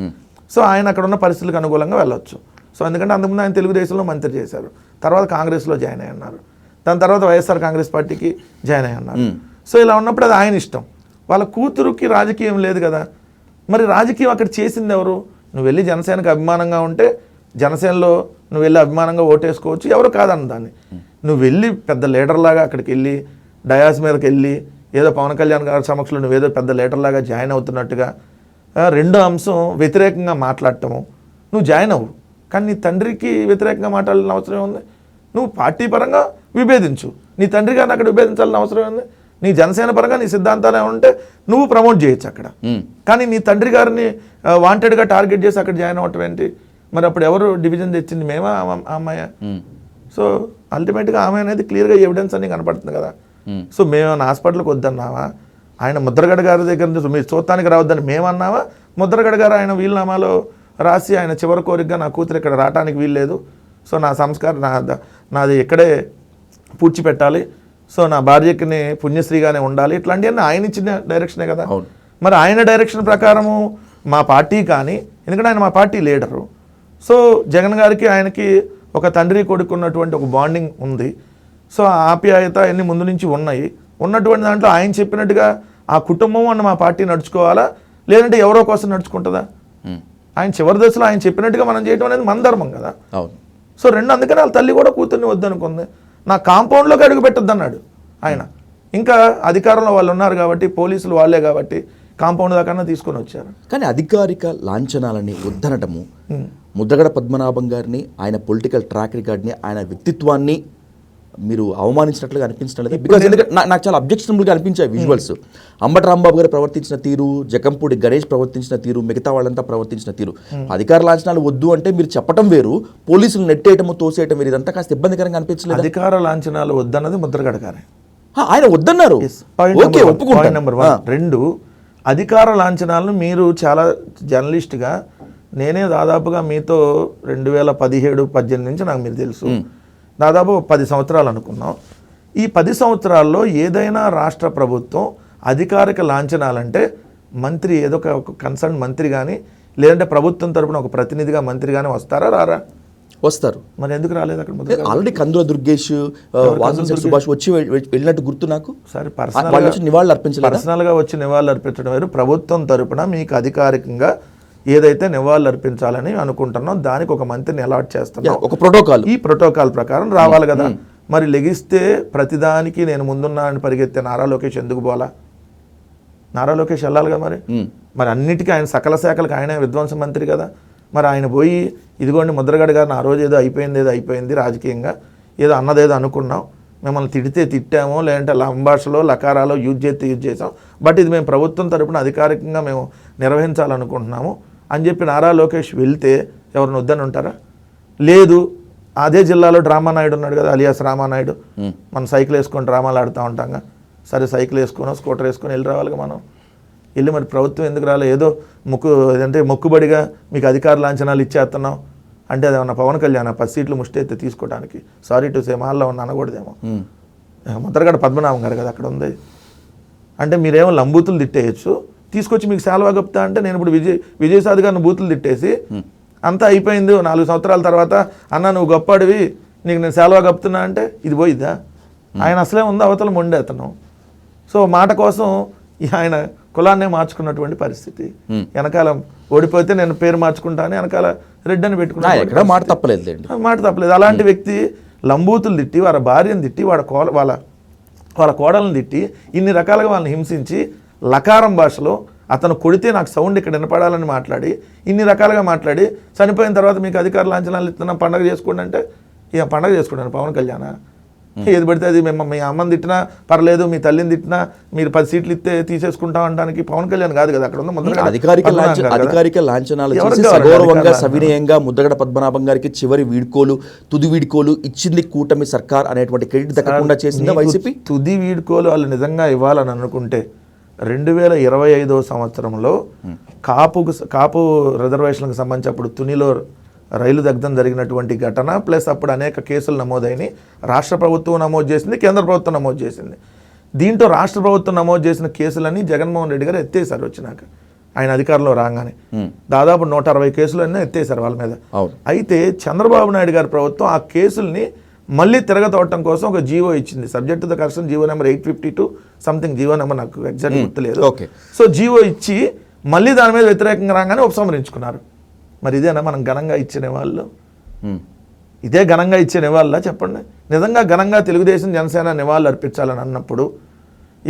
Speaker 2: సో ఆయన అక్కడ ఉన్న పరిస్థితులకు అనుకూలంగా వెళ్ళొచ్చు. సో ఎందుకంటే అంతకుముందు ఆయన తెలుగుదేశంలో మంత్రి చేశారు, తర్వాత కాంగ్రెస్లో జాయిన్ అయ్యి ఉన్నారు, దాని తర్వాత వైఎస్ఆర్ కాంగ్రెస్ పార్టీకి జాయిన్ అయ్యి ఉన్నారు. సో ఇలా ఉన్నప్పుడు అది ఆయన ఇష్టం. వాళ్ళ కూతురుకి రాజకీయం లేదు కదా. మరి రాజకీయం అక్కడ చేసింది ఎవరు? నువ్వు వెళ్ళి జనసేనకు అభిమానంగా ఉంటే జనసేనలో నువ్వు వెళ్ళి అభిమానంగా ఓటేసుకోవచ్చు, ఎవరు కాదన్న దాన్ని. నువ్వు వెళ్ళి పెద్ద లీడర్లాగా అక్కడికి వెళ్ళి డయాస్ మీదకి వెళ్ళి ఏదో పవన్ కళ్యాణ్ గారి సమక్షంలో నువ్వేదో పెద్ద లీడర్లాగా జాయిన్ అవుతున్నట్టుగా 2వ అంశం వ్యతిరేకంగా మాట్లాడటము. నువ్వు జాయిన్ అవ్వు, కానీ నీ తండ్రికి వ్యతిరేకంగా మాట్లాడాల్సిన అవసరం ఉంది. నువ్వు పార్టీ పరంగా విభేదించు, నీ తండ్రి గారిని అక్కడ విభేదించాల్సిన అవసరం ఉంది. నీ జనసేన పరంగా నీ సిద్ధాంతాలు ఏమంటే నువ్వు ప్రమోట్ చేయొచ్చు అక్కడ, కానీ నీ తండ్రి గారిని వాంటెడ్గా టార్గెట్ చేసి అక్కడ జాయిన్ అవ్వటం ఏంటి? మరి అప్పుడు ఎవరు డివిజన్ తెచ్చింది? మేమా అమ్మాయ? సో అల్టిమేట్గా ఆమె అనేది క్లియర్గా ఎవిడెన్స్ అన్ని కనపడుతుంది కదా. సో మేమేమైనా హాస్పిటల్కి వద్దన్నావా? ఆయన ముద్రగడ గారి దగ్గర నుంచి మీరు చూడటానికి రావద్దని మేమన్నావా? ముద్రగడ గారు ఆయన వీలునామాలో రాసి ఆయన చివరి కోరికగా నా కూతురు ఇక్కడ రావడానికి వీల్లేదు, సో నా సంస్కారం నాది ఇక్కడే పూడ్చిపెట్టాలి, సో నా భార్యకి పుణ్యశ్రీగానే ఉండాలి, ఇట్లాంటివన్నీ ఆయన ఇచ్చిన డైరెక్షనే కదా. మరి ఆయన డైరెక్షన్ ప్రకారము మా పార్టీ కానీ, ఎందుకంటే ఆయన మా పార్టీ లీడరు, సో జగన్ గారికి ఆయనకి ఒక తండ్రి కొడుకు ఉన్నటువంటి ఒక బాండింగ్ ఉంది. సో ఆ ఆప్యాయత అన్ని ముందు నుంచి ఉన్నటువంటి దాంట్లో ఆయన చెప్పినట్టుగా ఆ కుటుంబం అన్న మా పార్టీ నడుచుకోవాలా, లేదంటే ఎవరో కోసం నడుచుకుంటుందా? ఆయన చివరి దశలో ఆయన చెప్పినట్టుగా మనం చేయడం అనేది మన ధర్మం కదా. సో 2 అందుకని వాళ్ళ తల్లి కూడా కూతుర్ని వద్దనుకుంది. నా కాంపౌండ్లోకి అడుగు పెట్టొద్దు అన్నాడు ఆయన. ఇంకా అధికారంలో వాళ్ళు ఉన్నారు కాబట్టి, పోలీసులు వాళ్ళే కాబట్టి కాంపౌండ్ దాకా తీసుకొని వచ్చారు.
Speaker 1: కానీ అధికారిక లాంఛనాలని వద్దనటము ముద్రగడ పద్మనాభం గారిని, ఆయన పొలిటికల్ ట్రాక్ రికార్డ్ని, ఆయన వ్యక్తిత్వాన్ని మీరు అవమానించినట్లుగా అనిపించడం లేదు. బికాజ్ ఎందుకంటే నాకు చాలా అబ్జెక్షనబుల్గా అనిపించాయి విజువల్స్. అంబటి రాంబాబు గారు ప్రవర్తించిన తీరు, జకంపూడి గణేష్ ప్రవర్తించిన తీరు, మిగతా వాళ్ళంతా ప్రవర్తించిన తీరు. అధికార లాంఛనాలు వద్దు అంటే మీరు చెప్పడం వేరు, పోలీసులు నెట్టేయటము తోసేయటం వేరు, ఇదంతా కాస్త ఇబ్బందికరంగా అనిపించలేదు.
Speaker 2: అధికార లాంఛనాలు వద్దన్నది ముద్రగడ గారే,
Speaker 1: ఆయన వద్దన్నారు.
Speaker 2: Point number 1. 2, అధికార లాంఛనాలను మీరు చాలా జర్నలిస్ట్గా, నేనే దాదాపుగా మీతో 2017-18 నుంచి నాకు మీరు తెలుసు, దాదాపు 10 సంవత్సరాలు అనుకున్నాం. ఈ 10 సంవత్సరాల్లో ఏదైనా రాష్ట్ర ప్రభుత్వం అధికారిక లాంఛనాలంటే మంత్రి ఏదో ఒక కన్సర్న్ మంత్రి కానీ లేదంటే ప్రభుత్వం తరపున ఒక ప్రతినిధిగా మంత్రి కానీ వస్తారా రారా?
Speaker 1: వస్తారు.
Speaker 2: మరి ఎందుకు రాలేదు అక్కడ ముద్రగడ?
Speaker 1: ఆల్రెడీ కందుల దుర్గేష్, వాసంశెట్టి సుభాష్ వచ్చి వెళ్ళినట్టు గుర్తు నాకు.
Speaker 2: సరే,
Speaker 1: వాళ్ళు వచ్చి నివాళులు అర్పించలేదు.
Speaker 2: పర్సనల్గా వచ్చి నివాళులు అర్పించడం వేరు. ప్రభుత్వం తరపున మీకు అధికారికంగా ఏదైతే నివాళులు అర్పించాలని అనుకుంటున్నాం దానికి ఒక మంత్రిని అలాట్ చేస్తున్నాం,
Speaker 1: ఒక ప్రోటోకాల్.
Speaker 2: ఈ ప్రోటోకాల్ ప్రకారం రావాలి కదా. మరి లెగిస్తే ప్రతిదానికి నేను ముందున్నా అని పరిగెత్తే నారా లోకేష్ ఎందుకు పోలా? నారా లోకేష్ వెళ్ళాలి కదా మరి. మరి అన్నిటికీ ఆయన సకల శాఖలకు ఆయన విధ్వంస మంత్రి కదా. మరి ఆయన పోయి ఇదిగోండి ముద్రగడ గారిని ఆ రోజు ఏదో అయిపోయింది రాజకీయంగా, ఏదో అన్నదేదో అనుకున్నాం, మిమ్మల్ని తిడితే తిట్టామో లేదంటే లంబాషలో లకారాలో యూజ్ చేసాం, బట్ ఇది మేము ప్రభుత్వం తరపున అధికారికంగా మేము నిర్వహించాలనుకుంటున్నాము అని చెప్పి నారా లోకేష్ వెళ్తే ఎవరిని వద్దని ఉంటారా? లేదు, అదే జిల్లాలో డ్రామానాయుడు ఉన్నాడు కదా, అలియాస్ రామానాయుడు. మనం సైకిల్ వేసుకొని డ్రామాలు ఆడుతూ ఉంటాంగా. సరే, సైకిల్ వేసుకొని స్కూటర్ వేసుకొని వెళ్ళి రావాలిగా మనం. వెళ్ళి మరి ప్రభుత్వం ఎందుకు రాలే? ఏదో మొక్కుబడిగా మీకు అధికార లాంఛనాలు ఇచ్చేస్తున్నాం అంటే అదేమన్నా పవన్ కళ్యాణ్ 10 సీట్లు ముష్టైతే తీసుకోవడానికి? సారీ టు సే, మాల్లో ఉన్న అనకూడదేమో. ముద్రగడ పద్మనాభం గారు కదా అక్కడ ఉంది. అంటే మీరేమో లంబూతులు తిట్టేయచ్చు, తీసుకొచ్చి మీకు సేలవా గప్తా అంటే నేను ఇప్పుడు విజయసాద్ గారిని బూతులు తిట్టేసి అంతా అయిపోయింది 4 సంవత్సరాల తర్వాత అన్న నువ్వు గొప్పడివి నీకు నేను సేలవా గప్తున్నా అంటే ఇది పోయిద్దా? ఆయన అసలే ఉంది అవతల మొండేతనం. సో మాట కోసం ఆయన కులాన్నే మార్చుకున్నటువంటి పరిస్థితి. వెనకాల ఓడిపోతే నేను పేరు మార్చుకుంటాను, వెనకాల రెడ్డి అని పెట్టుకున్నా.
Speaker 1: మాట తప్పలేదు.
Speaker 2: అలాంటి వ్యక్తి లంబూతులు తిట్టి వాళ్ళ భార్యను తిట్టి వాళ్ళ కోడలను తిట్టి ఇన్ని రకాలుగా వాళ్ళని హింసించి లకారం భాషలో అతను కొడితే నాకు సౌండ్ ఇక్కడ వినపడాలని మాట్లాడి ఇన్ని రకాలుగా మాట్లాడి చనిపోయిన తర్వాత మీకు అధికార లాంఛనాలు ఇస్తున్నాం పండగ చేసుకోండి అంటే ఇక పండగ చేసుకుంటాను పవన్ కళ్యాణ్? ఏది పడితే అది మీ అమ్మని తిట్టినా పర్లేదు, మీ తల్లిని తిట్టినా మీరు 10 సీట్లు ఇస్తే తీసేసుకుంటాం అనడానికి పవన్ కళ్యాణ్ కాదు కదా అక్కడ ఉంది.
Speaker 1: అధికారిక లాంఛనాలు సగౌరవంగా సవినయంగా ముద్రగడ పద్మనాభం గారికి చివరి వీడ్కోలు తుది వీడ్కోలు ఇచ్చింది కూటమి సర్కార్ అనేటువంటి క్రెడిట్ దక్కకుండా చేసింది వైసీపీ.
Speaker 2: తుది వీడ్కోలు వాళ్ళు నిజంగా ఇవ్వాలని అనుకుంటే 2025 సంవత్సరంలో కాపు రిజర్వేషన్లకు సంబంధించి అప్పుడు తునిలో రైలు దగ్ధం జరిగినటువంటి ఘటన ప్లస్ అప్పుడు అనేక కేసులు నమోదైనవి. రాష్ట్ర ప్రభుత్వం నమోదు చేసింది, కేంద్ర ప్రభుత్వం నమోదు చేసింది. దీంట్లో రాష్ట్ర ప్రభుత్వం నమోదు చేసిన కేసులన్నీ జగన్మోహన్ రెడ్డి గారు ఎత్తేసారు. వచ్చినాక ఆయన అధికారంలో రాగానే దాదాపు 160 కేసులన్నీ ఎత్తేసారు వాళ్ళ మీద. అయితే చంద్రబాబు నాయుడు గారి ప్రభుత్వం ఆ కేసుల్ని మళ్ళీ తిరగతోడటం కోసం ఒక జీవో ఇచ్చింది. Subject to the correction GO number 852 something, GO number నాకు ఎగ్జాక్ట్ గుర్తులేదు. సో జీవో ఇచ్చి మళ్ళీ దాని మీద వ్యతిరేకంగా రాగానే ఉపసంహరించుకున్నారు. మరి ఇదేనా మనం ఘనంగా ఇచ్చిన వాళ్ళు? ఇదే ఘనంగా ఇచ్చే నివాళులా చెప్పండి? నిజంగా ఘనంగా తెలుగుదేశం జనసేన నివాళులు అర్పించాలని అన్నప్పుడు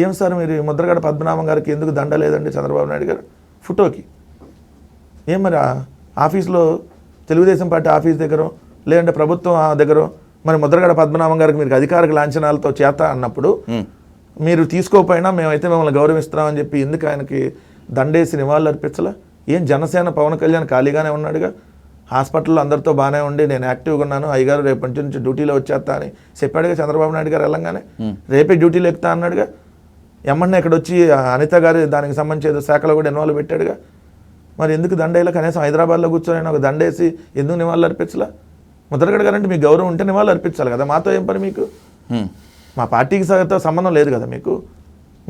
Speaker 2: ఏం సార్ మీరు ముద్రగడ పద్మనాభం గారికి ఎందుకు దండ లేదండి చంద్రబాబు నాయుడు గారు ఫోటోకి? ఏం మరి ఆఫీస్లో తెలుగుదేశం పార్టీ ఆఫీస్ దగ్గర లేదంటే ప్రభుత్వం దగ్గర మరి ముద్రగడ పద్మనాభం గారికి మీరు అధికారిక లాంఛనాలతో చేత అన్నప్పుడు మీరు తీసుకోకపోయినా మేమైతే మిమ్మల్ని గౌరవిస్తున్నామని చెప్పి ఎందుకు ఆయనకి దండేసి నివాళులు అర్పించలా? ఏం జనసేన పవన్ కళ్యాణ్ ఖాళీగానే ఉన్నాడుగా, హాస్పిటల్లో అందరితో బాగానే ఉండి నేను యాక్టివ్గా ఉన్నాను, అయ్యగారు రేపటి నుంచి డ్యూటీలో వచ్చేస్తా అని చెప్పాడుగా చంద్రబాబు నాయుడు గారు. వెళ్ళంగానే రేపే డ్యూటీలో ఎక్కుతా అన్నాడుగా. ఎమ్మన్నా ఇక్కడ వచ్చి అనిత గారు దానికి సంబంధించి ఏదో శాఖలో కూడా ఇన్వాల్వ్ పెట్టాడుగా. మరి ఎందుకు దండేలా? కనీసం హైదరాబాద్లో కూర్చొని ఒక దండేసి ఎందుకు నివాళులు అర్పించలా? ముద్రగడ గారు అంటే మీకు గౌరవం ఉంటే నివాళులు అర్పించాలి కదా. మాతో ఏం పని మీకు? మా పార్టీకి సంబంధం లేదు కదా మీకు.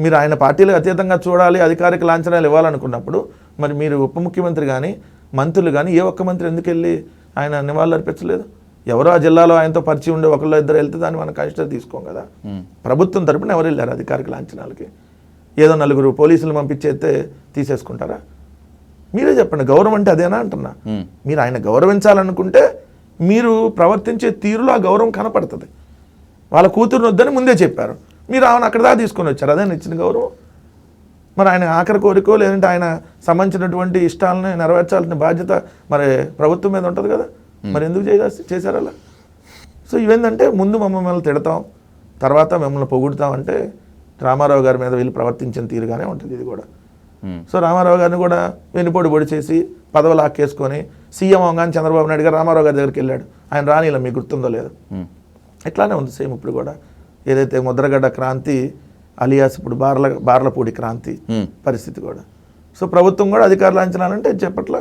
Speaker 2: మీరు ఆయన పార్టీలకు అతీతంగా చూడాలి, అధికారిక లాంఛనాలు ఇవ్వాలనుకున్నప్పుడు మరి మీరు ఉప ముఖ్యమంత్రి కానీ మంత్రులు కానీ ఏ ఒక్క మంత్రి ఎందుకు వెళ్ళి ఆయన నివాళులు అర్పించలేదు? ఎవరో ఆ జిల్లాలో ఆయనతో పరిచయం ఉండే ఒకళ్ళు ఇద్దరు వెళ్తే దాన్ని మనం కన్సిడర్ తీసుకోం కదా. ప్రభుత్వం తరపున ఎవరు వెళ్ళారు అధికారిక లాంఛనాలకి? ఏదో 4 పోలీసులు పంపించేస్తే తీసేసుకుంటారా? మీరే చెప్పండి. గౌరవం అంటే అదేనా అంటున్నా. మీరు ఆయన గౌరవించాలనుకుంటే మీరు ప్రవర్తించే తీరులో ఆ గౌరవం కనపడుతుంది. వాళ్ళ కూతురుని వద్దని ముందే చెప్పారు, మీరు ఆమెను అక్కడ దాకా తీసుకొని వచ్చారు, అదే ఇచ్చిన గౌరవం. మరి ఆయన ఆఖరి కోరికో లేదంటే ఆయన సంబంధించినటువంటి ఇష్టాలని నెరవేర్చాల్సిన బాధ్యత మరి ప్రభుత్వం మీద ఉంటుంది కదా. మరి ఎందుకు చేశారు అలా? సో ఇవేంటంటే ముందు మమ్మల్ని తిడతాం, తర్వాత మిమ్మల్ని పొగుడుతాం అంటే రామారావు గారి మీద వీళ్ళు ప్రవర్తించిన తీరుగానే ఉంటుంది ఇది కూడా. సో రామారావు గారిని కూడా వెన్నుపోటు పొడి చేసి పదవులు ఆక్కేసుకొని సీఎం అవగానే చంద్రబాబు నాయుడు గారు రామారావు గారి దగ్గరికి వెళ్ళాడు. ఆయన రానిలా, మీకు గుర్తుందో లేదు. ఇట్లానే ఉంది సేమ్ ఇప్పుడు కూడా. ఏదైతే ముద్రగడ్డ క్రాంతి అలియాస్ ఇప్పుడు బార్లపూడి క్రాంతి పరిస్థితి కూడా. సో ప్రభుత్వం కూడా అధికార లాంఛనాలంటే చెప్పట్ల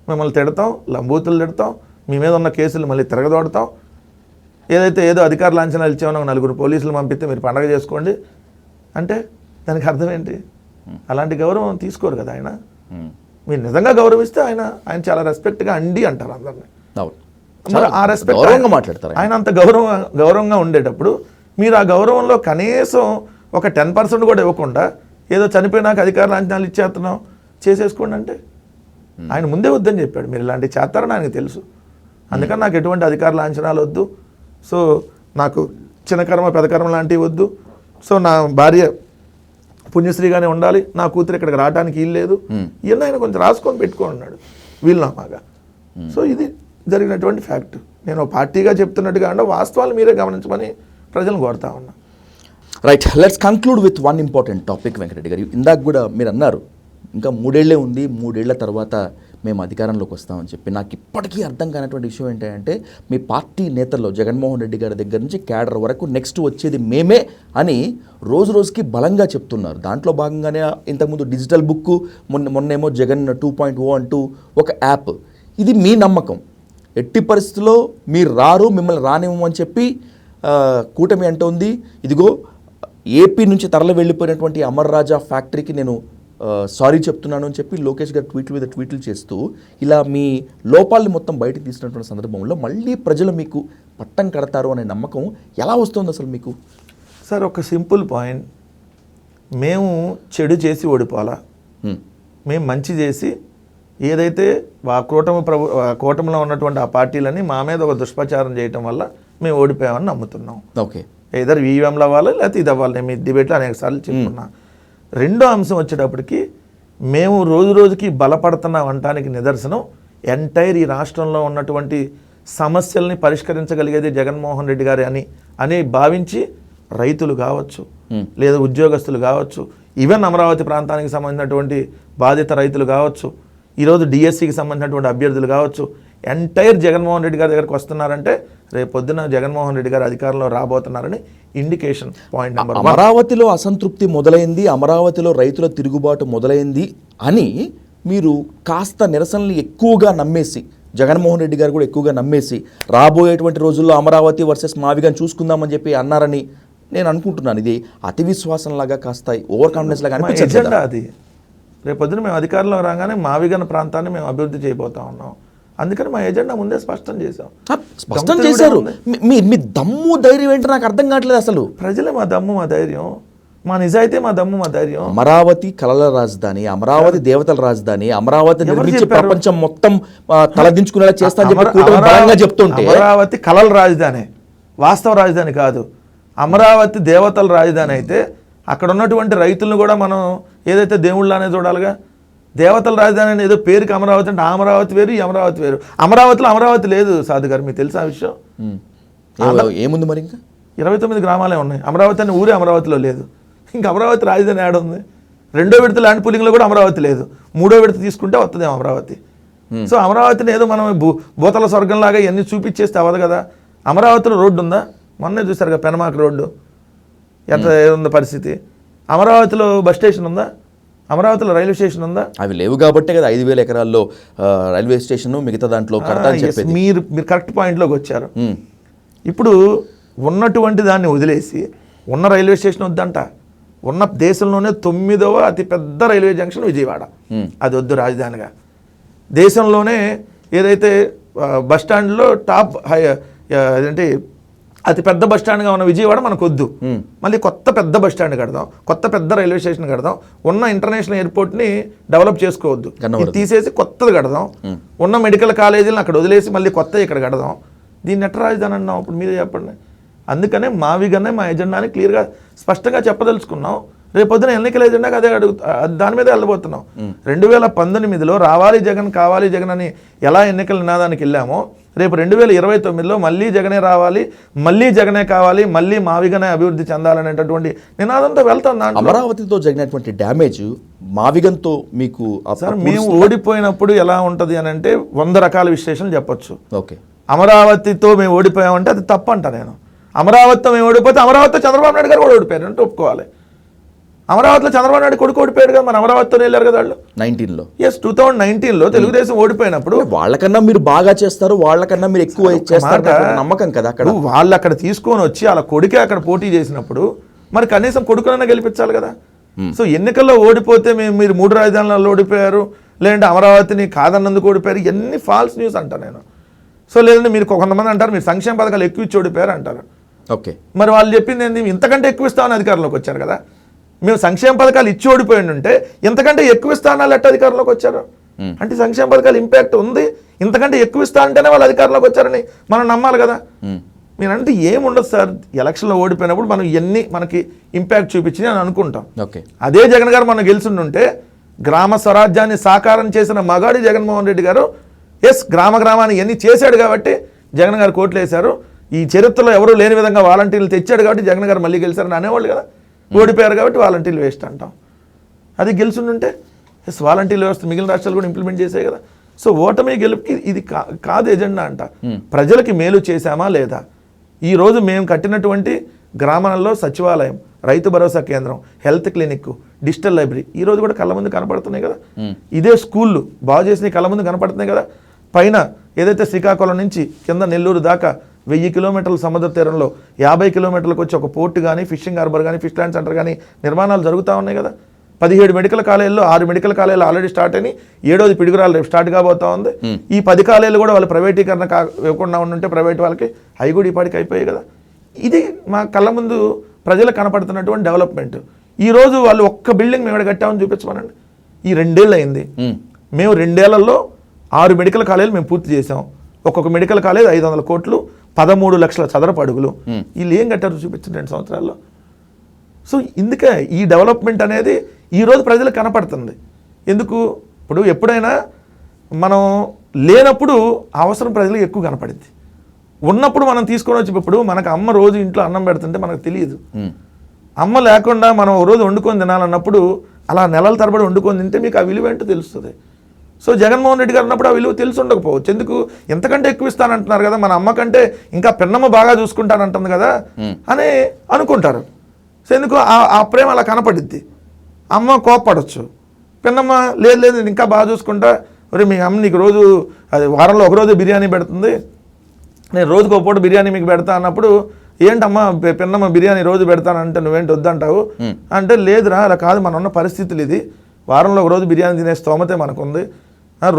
Speaker 2: మిమ్మల్ని తిడతాం, లంబూతులు తిడతాం, మీ మీద ఉన్న కేసులు మళ్ళీ తిరగదోడతాం. ఏదో అధికార లాంఛనాలు ఇచ్చామో 4 పోలీసులు పంపిస్తే మీరు పండగ చేసుకోండి అంటే దానికి అర్థం ఏంటి? అలాంటి గౌరవం తీసుకోరు కదా ఆయన. మీరు నిజంగా గౌరవిస్తే ఆయన చాలా రెస్పెక్ట్గా అండి అంటారు అందరినీ. మరి ఆ రెస్పెక్ట్
Speaker 1: గౌరవంగా మాట్లాడతారు.
Speaker 2: ఆయన అంత గౌరవంగా ఉండేటప్పుడు మీరు ఆ గౌరవంలో కనీసం ఒక 10% కూడా ఇవ్వకుండా ఏదో చనిపోయినాక అధికార లాంఛనాలు ఇచ్చేస్తున్నాం చేసేసుకోండి అంటే ఆయన ముందే వద్దని చెప్పాడు. మీరు ఇలాంటివి చేస్తారని ఆయనకు తెలుసు. అందుకని నాకు ఎటువంటి అధికార లాంఛనాలు వద్దు, సో నాకు చిన్న కర్మ పెద్ద కర్మ లాంటివి వద్దు, సో నా భార్య పుణ్యశ్రీగానే ఉండాలి, నా కూతురు ఇక్కడికి రావడానికి వీలు లేదు, ఇవన్నీ ఆయన కొంచెం రాసుకొని పెట్టుకున్నాడు వీలునామాగా. సో ఇది జరిగినటువంటి ఫ్యాక్ట్. నేను పార్టీగా చెప్తున్నట్టుగా అంటే వాస్తవాలు మీరే గమనించమని ప్రజలను కోరుతా ఉన్నా.
Speaker 1: Right, let's conclude with one important topic Venkata Reddy గారు. ఇందాక కూడా మీరు అన్నారు ఇంకా 3 ఏళ్లే ఉంది, 3 ఏళ్ల తర్వాత మేము అధికారంలోకి వస్తామని చెప్పి. నాకు ఇప్పటికీ అర్థం కానటువంటి విషయం ఏంటంటే మీ పార్టీ నేతల్లో జగన్మోహన్ రెడ్డి గారి దగ్గర నుంచి క్యాడర్ వరకు నెక్స్ట్ వచ్చేది మేమే అని రోజు రోజుకి బలంగా చెప్తున్నారు. దాంట్లో భాగంగానే ఇంతకుముందు డిజిటల్ బుక్, మొన్నేమో జగన్ 2.0 అంటూ ఒక యాప్. ఇది మీ నమ్మకం. ఎట్టి పరిస్థితుల్లో మీరు రారు, మిమ్మల్ని రానివ్వమని చెప్పి కూటమి అంటోంది. ఇదిగో ఏపీ నుంచి తరలి వెళ్ళిపోయినటువంటి అమర్ రాజా ఫ్యాక్టరీకి నేను సారీ చెప్తున్నాను అని చెప్పి లోకేష్ గారు ట్వీట్ల మీద ట్వీట్లు చేస్తూ ఇలా మీ లోపాలని మొత్తం బయటకు తీసినటువంటి సందర్భంలో మళ్ళీ ప్రజలు మీకు పట్టం కడతారు అనే నమ్మకం ఎలా వస్తుంది అసలు మీకు?
Speaker 2: సార్, ఒక సింపుల్ పాయింట్, మేము చెడు చేసి ఓడిపోవాలా, మేము మంచి చేసి ఏదైతే కూటమిలో ఉన్నటువంటి ఆ పార్టీలని మా మీద ఒక దుష్ప్రచారం చేయటం వల్ల మేము ఓడిపోయామని నమ్ముతున్నాం.
Speaker 1: ఓకే,
Speaker 2: ఏదర్ ఈవీఎంలు అవ్వాలి లేకపోతే ఇది అవ్వాలి. నేను మీ డిబేట్లో అనేక సార్లు చెప్పుకున్నా. రెండో అంశం వచ్చేటప్పటికి మేము రోజు రోజుకి బలపడుతున్నాం అనటానికి నిదర్శనం ఎంటైర్ ఈ రాష్ట్రంలో ఉన్నటువంటి సమస్యల్ని పరిష్కరించగలిగేది జగన్మోహన్ రెడ్డి గారి అని భావించి రైతులు కావచ్చు, లేదా ఉద్యోగస్తులు కావచ్చు, ఈవెన్ అమరావతి ప్రాంతానికి సంబంధించినటువంటి బాధిత రైతులు కావచ్చు, ఈరోజు డిఎస్సికి సంబంధించినటువంటి అభ్యర్థులు కావచ్చు, ఎంటైర్ జగన్మోహన్ రెడ్డి గారి దగ్గరకు వస్తున్నారంటే రేపు పొద్దున జగన్మోహన్ రెడ్డి గారు అధికారంలో రాబోతున్నారని ఇండికేషన్. పాయింట్ నెంబర్ 1,
Speaker 1: అమరావతిలో అసంతృప్తి మొదలైంది, అమరావతిలో రైతుల తిరుగుబాటు మొదలైంది అని మీరు కాస్త నిరసనలు ఎక్కువగా నమ్మేసి, జగన్మోహన్ రెడ్డి గారు కూడా ఎక్కువగా నమ్మేసి రాబోయేటువంటి రోజుల్లో అమరావతి వర్సెస్ మావిగాని చూసుకుందామని చెప్పి అన్నారని నేను అనుకుంటున్నాను. ఇది అతి విశ్వాసంలాగా కాస్త ఓవర్ కాన్ఫిడెన్స్ లాగా అనిపించదు.
Speaker 2: అది రేపు పొద్దున మేము అధికారంలో రాగానే మావిగన ప్రాంతాన్ని మేము అభివృద్ధి చేయబోతా ఉన్నాం. అందుకని మా ఎజెండా ముందే స్పష్టం చేశాం.
Speaker 1: స్పష్టం చేశారు. మీ దమ్ము ధైర్యం ఏంటో నాకు అర్థం కావట్లేదు అసలు.
Speaker 2: ప్రజలే మా దమ్ము మా ధైర్యం, మా నిజాయితీ మా దమ్ము మా ధైర్యం.
Speaker 1: అమరావతి కళల రాజధాని, అమరావతి దేవతల రాజధాని, అమరావతి నిర్మించి ప్రపంచం మొత్తం తలదించుకునేలా చేస్తా చెప్తుంటే
Speaker 2: అమరావతి కళల రాజధాని, వాస్తవ రాజధాని కాదు. అమరావతి దేవతల రాజధాని అయితే అక్కడ ఉన్నటువంటి రైతులను కూడా మనం ఏదైతే దేవుళ్ళనే చూడాలిగా. దేవతల రాజధాని అని ఏదో పేరుకి అమరావతి అంటే ఆ అమరావతి వేరు, ఈ అమరావతి వేరు. అమరావతిలో అమరావతి లేదు సాధు గారు, మీకు తెలుసా విషయం?
Speaker 1: ఏముంది మరి? ఇంకా
Speaker 2: 29 గ్రామాలే ఉన్నాయి. అమరావతి అని ఊరే అమరావతిలో లేదు. ఇంకా అమరావతి రాజధాని ఏడ ఉంది? 2వ విడత ల్యాండ్ పూలింగ్లో కూడా అమరావతి లేదు. 3వ విడత తీసుకుంటే వస్తుంది అమరావతి. సో అమరావతిని ఏదో మనం భూతల స్వర్గంలాగా ఇవన్నీ చూపించేస్తే అవ్వదు కదా. అమరావతిలో రోడ్డు ఉందా? మొన్నే చూసారు కదా పెనమాక రోడ్డు ఎంత ఏముంది పరిస్థితి. అమరావతిలో బస్ స్టేషన్ ఉందా? అమరావతిలో రైల్వే స్టేషన్ ఉందా?
Speaker 1: అవి లేవు కాబట్టే కదా 5,000 ఎకరాల్లో రైల్వే స్టేషన్ మిగతా దాంట్లో
Speaker 2: మీరు కరెక్ట్ పాయింట్లోకి వచ్చారు. ఇప్పుడు ఉన్నటువంటి దాన్ని వదిలేసి ఉన్న రైల్వే స్టేషన్ వద్దంట. ఉన్న దేశంలోనే 9వ అతిపెద్ద రైల్వే జంక్షన్ విజయవాడ, అది వద్దు రాజధానిగా. దేశంలోనే ఏదైతే బస్ స్టాండ్లో టాప్ అదేంటి అతి పెద్ద బస్ స్టాండ్గా ఉన్న విజయవాడ మనకు వద్దు. మళ్ళీ కొత్త పెద్ద బస్ స్టాండ్ కడదాం, కొత్త పెద్ద రైల్వే స్టేషన్ కడదాం, ఉన్న ఇంటర్నేషనల్ ఎయిర్పోర్ట్ని డెవలప్ చేసుకోవద్దు, తీసేసి కొత్తది కడదాం. ఉన్న మెడికల్ కాలేజీలను అక్కడ వదిలేసి మళ్ళీ కొత్త ఇక్కడ కడదాం. దీన్ని ఎట్ట రాజధాని అన్నాం? అప్పుడు మీరే చెప్పండి. అందుకనే మావిగానే మా ఎజెండాని క్లియర్గా స్పష్టంగా చెప్పదలుచుకున్నాం. రేపొద్దున ఎన్నికల ఎజెండాకి అదే దాని మీదే వెళ్ళబోతున్నాం. 2019లో రావాలి జగన్ కావాలి జగన్ అని ఎలా ఎన్నికల నినాదానికి వెళ్ళామో రేపు 2029లో మళ్ళీ జగనే రావాలి, మళ్ళీ జగనే కావాలి, మళ్ళీ మావిగనే అభివృద్ధి చెందాలనేటటువంటి నినాదంతో వెళ్తాం.
Speaker 1: అమరావతితో జరిగినటువంటి డ్యామేజ్ మావిగంతో మీకు
Speaker 2: సార్ మేము ఓడిపోయినప్పుడు ఎలా ఉంటుంది అని అంటే 100 రకాల విశ్లేషణలు చెప్పొచ్చు.
Speaker 1: ఓకే,
Speaker 2: అమరావతితో మేము ఓడిపోయామంటే అది తప్పంట నేను. అమరావతితో మేము ఓడిపోతే అమరావతితో చంద్రబాబు నాయుడు గారు కూడా ఓడిపోయారు అంటే ఒప్పుకోవాలి. అమరావతిలో చంద్రబాబు నాయుడు కొడుకు ఓడిపోయాడు కదా, మన అమరావతితో వెళ్ళారు కదా వాళ్ళు
Speaker 1: 19లో.
Speaker 2: 2019లో తెలుగుదేశం ఓడిపోయినప్పుడు
Speaker 1: వాళ్ళకన్నా మీరు బాగా చేస్తారు, వాళ్ళకన్నా మీరు ఎక్కువ చేస్తారు నమ్మకం కదా అక్కడ.
Speaker 2: వాళ్ళు అక్కడ తీసుకొని వచ్చి వాళ్ళ కొడుకే అక్కడ పోటీ చేసినప్పుడు మరి కనీసం కొడుకునైనా గెలిపించాలి కదా. సో ఎన్నికల్లో ఓడిపోతే మీరు 3 రాజధానులలో ఓడిపోయారు, లేదంటే అమరావతిని కాదన్నందుకు ఓడిపోయారు, ఇవన్నీ ఫాల్స్ న్యూస్ అంటా నేను. సో లేదంటే మీరు కొంతమంది అంటారు మీరు సంక్షేమ పథకాలు ఎక్కువ ఇచ్చి ఓడిపోయారు అంటారు.
Speaker 1: ఓకే,
Speaker 2: మరి వాళ్ళు చెప్పింది ఏంది, ఇంతకంటే ఎక్కువ ఇస్తామని అధికారంలోకి వచ్చారు కదా. మేము సంక్షేమ పథకాలు ఇచ్చి ఓడిపోయి ఉంటే ఇంతకంటే ఎక్కువ ఇస్తానాలు ఎట్ట అధికారంలోకి వచ్చారు అంటే సంక్షేమ పథకాలు ఇంపాక్ట్ ఉంది, ఇంతకంటే ఎక్కువ ఇస్తా అంటేనే వాళ్ళు అధికారంలోకి వచ్చారని మనం నమ్మాలి కదా. మీరంటే ఏముండదు సార్, ఎలక్షన్లో ఓడిపోయినప్పుడు మనం ఇవన్నీ మనకి ఇంపాక్ట్ చూపించి అని అనుకుంటాం.
Speaker 1: ఓకే,
Speaker 2: అదే జగన్ గారు మనం గెలుచుంటే గ్రామ స్వరాజ్యాన్ని సాకారం చేసిన మగాడి జగన్మోహన్ రెడ్డి గారు గ్రామాన్ని ఇవన్నీ చేశాడు కాబట్టి జగన్ గారు కోట్లు వేశారు. ఈ చరిత్రలో ఎవరూ లేని విధంగా వాలంటీర్లు తెచ్చాడు కాబట్టి జగన్ గారు మళ్ళీ గెలిచారని అనేవాళ్ళు కదా. ఓడిపోయారు కాబట్టి వాలంటీర్లు వేస్ట్ అంటాం. అది గెలుచుంటే వాలంటీర్ల వ్యవస్థ మిగిలిన రాష్ట్రాలు కూడా ఇంప్లిమెంట్ చేసాయి కదా. సో ఓటమి గెలుపుకి ఇది కాదు ఎజెండా అంట. ప్రజలకి మేలు చేశామా లేదా, ఈరోజు మేము కట్టినటువంటి గ్రామాలలో సచివాలయం, రైతు భరోసా కేంద్రం, హెల్త్ క్లినిక్, డిజిటల్ లైబ్రరీ ఈరోజు కూడా కళ్ళ ముందు కనపడుతున్నాయి కదా. ఇదే స్కూళ్ళు బాగు చేసిన కళ్ళ ముందు కనపడుతున్నాయి కదా. పైన ఏదైతే శ్రీకాకుళం నుంచి కింద నెల్లూరు దాకా 1000 కిలోమీటర్ల సముద్ర తీరంలో 50 కిలోమీటర్లకు వచ్చి ఒక పోర్టు కానీ, ఫిషింగ్ హార్బర్ కానీ, ఫిష్ ల్యాండ్ సెంటర్ కానీ నిర్మాణాలు జరుగుతూ ఉన్నాయి కదా. 17 మెడికల్ కాలేజీలో 6 మెడికల్ కాలేజీలు ఆల్రెడీ స్టార్ట్ అయినాయి, 7వ పిడుగురాలు రేపు స్టార్ట్ కాబోతా ఉంది. ఈ 10 కాలేజీలు కూడా వాళ్ళు ప్రైవేటీకరణ ఇవ్వకుండా ఉంటే ప్రైవేట్ వాళ్ళకి అవి కూడా ఇప్పటికి అయిపోయాయి కదా. ఇది మా కళ్ళ ముందు ప్రజలకు కనపడుతున్నటువంటి డెవలప్మెంట్. ఈరోజు వాళ్ళు ఒక్క బిల్డింగ్ మేము ఇక్కడ కట్టామని చూపించమనండి. ఈ 2 ఏళ్ళు అయింది, మేము 2 ఏళ్లలో 6 మెడికల్ కాలేజీలు మేము పూర్తి చేసాం. ఒక్కొక్క మెడికల్ కాలేజ్ 500 కోట్లు, 13 లక్షల చదరపు అడుగులు. వీళ్ళు ఏం కట్టారు చూపించండి 2 సంవత్సరాల్లో. సో ఇందుకే ఈ డెవలప్మెంట్ అనేది ఈరోజు ప్రజలకు కనపడుతుంది. ఎందుకు, ఇప్పుడు ఎప్పుడైనా మనం లేనప్పుడు అవసరం ప్రజలకు ఎక్కువ కనపడింది, ఉన్నప్పుడు మనం తీసుకొని వచ్చి ఇప్పుడు మనకు అమ్మ రోజు ఇంట్లో అన్నం పెడుతుంటే మనకు తెలియదు. అమ్మ లేకుండా మనం ఒక రోజు వండుకొని తినాలన్నప్పుడు అలా నెలల తరబడి వండుకొని తింటే మీకు ఆ విలువ ఏంటో తెలుస్తుంది. సో జగన్మోహన్ రెడ్డి గారు ఉన్నప్పుడు ఆ విలువ తెలిసి ఉండకపోవచ్చు. ఎందుకు, ఎంతకంటే ఎక్కువ ఇస్తానంటున్నారు కదా, మన అమ్మ కంటే ఇంకా పిన్నమ్మ బాగా చూసుకుంటానంటుంది కదా అని అనుకుంటారు. సో ఎందుకు ఆ ప్రేమ అలా కనపడిద్ది. అమ్మ కోప్పడచ్చు, పిన్నమ్మ లేదు లేదు నేను ఇంకా బాగా చూసుకుంటా, మరి మీ అమ్మ నీకు రోజు అది వారంలో ఒకరోజు బిర్యానీ పెడుతుంది, నేను రోజుకు ఒక పూట బిర్యానీ మీకు పెడతా అన్నప్పుడు ఏంటమ్మా పిన్నమ్మ బిర్యానీ రోజు పెడతానంటే నువ్వేంటి వద్దంటావు అంటే, లేదురా అలా కాదు, మన ఉన్న పరిస్థితులు ఇది, వారంలో ఒక రోజు బిర్యానీ తినే స్తోమతే మనకుంది,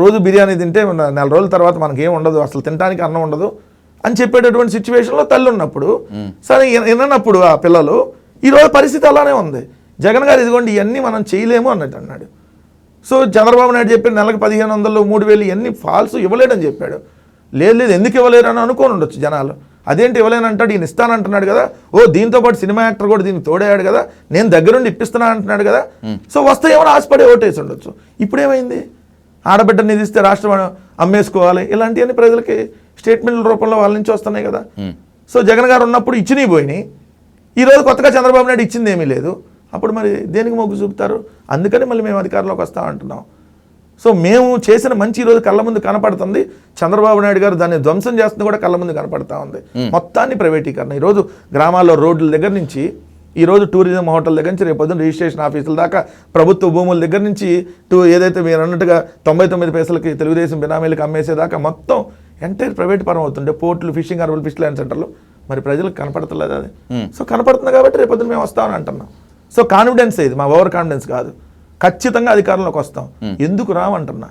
Speaker 2: రోజు బిర్యానీ తింటే 4 రోజుల తర్వాత మనకేం ఉండదు, అసలు తినడానికి అన్నం ఉండదు అని చెప్పేటటువంటి సిచ్యువేషన్లో తల్లి ఉన్నప్పుడు సరే విన్నప్పుడు ఆ పిల్లలు ఈరోజు పరిస్థితి అలానే ఉంది. జగన్ గారు ఇదిగోండి ఇవన్నీ మనం చేయలేము అన్నట్టు అన్నాడు. సో చంద్రబాబు నాయుడు చెప్పిన నెలకు 1500, 3000 ఇవన్నీ ఫాల్స్ ఇవ్వలేడని చెప్పాడు. లేదు ఎందుకు ఇవ్వలేరు అని అనుకోని ఉండొచ్చు జనాలు. అదేంటి ఇవ్వలేనంటాడు, ఈయన ఇస్తానంటున్నాడు కదా, దీంతో పాటు సినిమా యాక్టర్ కూడా దీనికి తోడేయాడు కదా, నేను దగ్గరుండి ఇప్పిస్తున్నా అంటున్నాడు కదా, సో వస్తే ఏమైనా ఆశపడి ఓటేసి ఉండొచ్చు. ఇప్పుడేమైంది, ఆడబిడ్డ నిధి ఇస్తే రాష్ట్రం అమ్మేసుకోవాలి, ఇలాంటివన్నీ ప్రజలకి స్టేట్మెంట్ల రూపంలో వాళ్ళ నుంచి వస్తున్నాయి కదా. సో జగన్ గారు ఉన్నప్పుడు ఇచ్చినవి పోయినాయి, ఈరోజు కొత్తగా చంద్రబాబు నాయుడు ఇచ్చింది ఏమీ లేదు, అప్పుడు మరి దేనికి మొగ్గు చూపుతారు. అందుకని మళ్ళీ మేము అధికారంలోకి వస్తామంటున్నాం. సో మేము చేసిన మంచి ఈరోజు కళ్ళ ముందు కనపడుతుంది, చంద్రబాబు నాయుడు గారు దాన్ని ధ్వంసం చేస్తుంది కూడా కళ్ళ ముందు కనపడతా ఉంది. మొత్తాన్ని ప్రైవేటీకరణ ఈరోజు గ్రామాల్లో రోడ్ల దగ్గర నుంచి, ఈరోజు టూరిజం హోటల్ దగ్గర నుంచి రేపు పొద్దున్న రిజిస్ట్రేషన్ ఆఫీసుల దాకా, ప్రభుత్వ భూముల దగ్గర నుంచి ఏదైతే మీరు అన్నట్టుగా 99 పైసలకి తెలుగుదేశం బినామీలకు అమ్మేసేదాకా మొత్తం ఎంటైర్ ప్రైవేట్ పరం అవుతుండే, పోర్టులు, ఫిషింగ్ హార్బర్, ఫిష్ ల్యాండ్ సెంటర్లు, మరి ప్రజలకు కనపడతలేదు అది. సో కనపడుతుంది కాబట్టి రేపు పొద్దున్న మేము వస్తామని అంటున్నాం. సో కాన్ఫిడెన్స్ ఇది, మా ఓవర్ కాన్ఫిడెన్స్ కాదు, ఖచ్చితంగా అధికారంలోకి వస్తాం. ఎందుకు రామంటున్నా,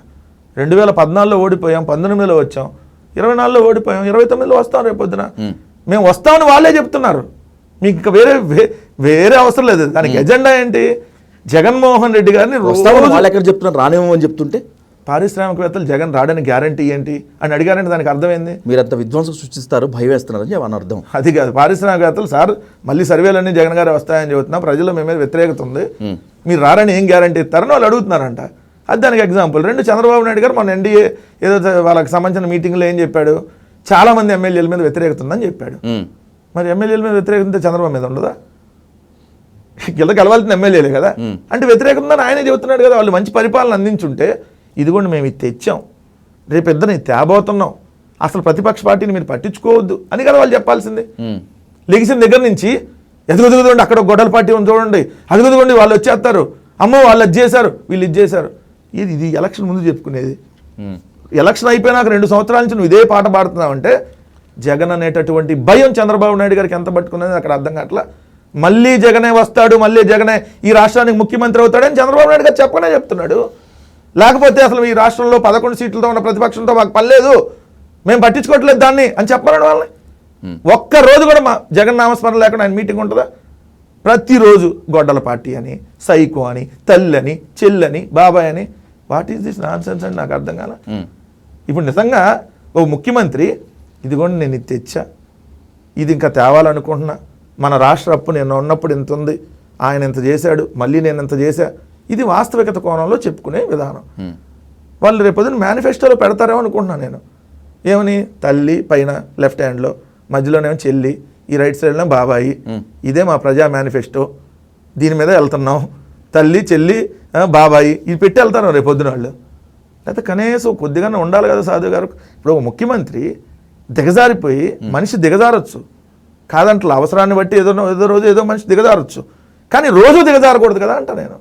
Speaker 2: 2014లో ఓడిపోయాం, 19లో వచ్చాం, 24లో ఓడిపోయాం, 29లో వస్తాం రేపు పొద్దున. మేము వస్తామని వాళ్ళే చెప్తున్నారు, మీకు ఇంకా వేరే అవసరం లేదు. దానికి ఎజెండా ఏంటి, జగన్మోహన్ రెడ్డి గారిని
Speaker 1: వాళ్ళు ఎక్కడ చెప్తున్నారు రానేమని చెప్తుంటే,
Speaker 2: పారిశ్రామికవేత్తలు జగన్ రాడని గ్యారంటీ ఏంటి అని అడిగారంటే దానికి అర్థమైంది,
Speaker 1: మీరంత విధ్వంసం సృష్టిస్తారు, భయం వేస్తున్నారని అని అర్థం.
Speaker 2: అది కాదు, పారిశ్రామికవేత్తలు సార్ మళ్ళీ సర్వేలన్నీ జగన్ గారే వస్తాయని చెబుతున్నా, ప్రజల్లో మీ మీద వ్యతిరేకత ఉంది, మీరు రారని ఏం గ్యారంటీ ఇస్తారని వాళ్ళు అడుగుతున్నారంట. అది దానికి ఎగ్జాంపుల్. 2 చంద్రబాబు నాయుడు గారు మన ఎన్డీఏ ఏదో వాళ్ళకి సంబంధించిన మీటింగ్లో ఏం చెప్పాడు, చాలామంది ఎమ్మెల్యేల మీద వ్యతిరేకత ఉందని చెప్పాడు. మరి ఎమ్మెల్యేల మీద వ్యతిరేకత ఉంటే చంద్రబాబు మీద ఉండదా, కింద కలవాల్సిన ఎమ్మెల్యేలే కదా, అంటే వ్యతిరేకత ఉందని ఆయనే చెబుతున్నాడు కదా. వాళ్ళు మంచి పరిపాలన అందించుంటే, ఇదిగోండి మేము ఇది తెచ్చాం, రేపు ఇద్దరిని తేబోతున్నాం, అసలు ప్రతిపక్ష పార్టీని మీరు పట్టించుకోవద్దు అని కదా వాళ్ళు చెప్పాల్సింది. లెగిసిన దగ్గర నుంచి ఎదుగుదిగోండి అక్కడ గొడవల పార్టీ ఉంది చూడండి, అదుగుదిగోండి వాళ్ళు వచ్చేస్తారు, అమ్మో వాళ్ళు అది చేశారు వీళ్ళు ఇది చేశారు, ఇది ఎలక్షన్ ముందు చెప్పుకునేది. ఎలక్షన్ అయిపోయినాక 2 సంవత్సరాల నుంచి నువ్వు ఇదే పాట పాడుతున్నావంటే జగన్ అనేటటువంటి భయం చంద్రబాబు నాయుడు గారికి ఎంత పట్టుకునేది అక్కడ అర్థం కావట్లా. మళ్ళీ జగనే వస్తాడు, మళ్ళీ జగనే ఈ రాష్ట్రానికి ముఖ్యమంత్రి అవుతాడని చంద్రబాబు నాయుడు గారు చెప్పకనే చెప్తున్నాడు. లేకపోతే అసలు ఈ రాష్ట్రంలో 11 సీట్లతో ఉన్న ప్రతిపక్షంతో మాకు పనిలేదు, మేము పట్టించుకోవట్లేదు దాన్ని అని చెప్పమన్నాడు వాళ్ళని. ఒక్క రోజు కూడా మా జగన్ నామస్మరణ లేకుండా ఆయన మీటింగ్ ఉంటుందా? ప్రతిరోజు గొడ్డల పార్టీ అని, సైకో అని, తల్లి అని, చెల్లని, బాబాయ్ అని. What is this non sense అని నాకు అర్థం కాల. ఇప్పుడు నిజంగా ఓ ముఖ్యమంత్రి ఇదిగోండి నేను ఇది తెచ్చా, ఇది ఇంకా తేవాలనుకుంటున్నా, మన రాష్ట్ర అప్పు నేను ఉన్నప్పుడు ఇంత ఉంది, ఆయన ఎంత చేశాడు, మళ్ళీ నేను ఎంత చేశా, ఇది వాస్తవికత కోణంలో చెప్పుకునే విధానం. వాళ్ళు రేపొద్దున మేనిఫెస్టోలో పెడతారేమో అనుకుంటున్నాను నేను. ఏమని? తల్లి పైన లెఫ్ట్ హ్యాండ్లో, మధ్యలోనేమో చెల్లి, ఈ రైట్ సైడ్లో బాబాయి, ఇదే మా ప్రజా మేనిఫెస్టో, దీని మీద వెళ్తున్నాం, తల్లి చెల్లి బాబాయి ఇది పెట్టి వెళ్తాను రేపొద్దున వాళ్ళు. లేకపోతే కనీసం కొద్దిగానే ఉండాలి కదా సాధు గారు. ఇప్పుడు ఒక ముఖ్యమంత్రి దిగజారిపోయి మనిషి దిగజారొచ్చు, కాదంటే అవసరాన్ని బట్టి ఏదో రోజు ఏదో మనిషి దిగజారొచ్చు, కానీ రోజు దిగజారకూడదు కదా అంట నేను.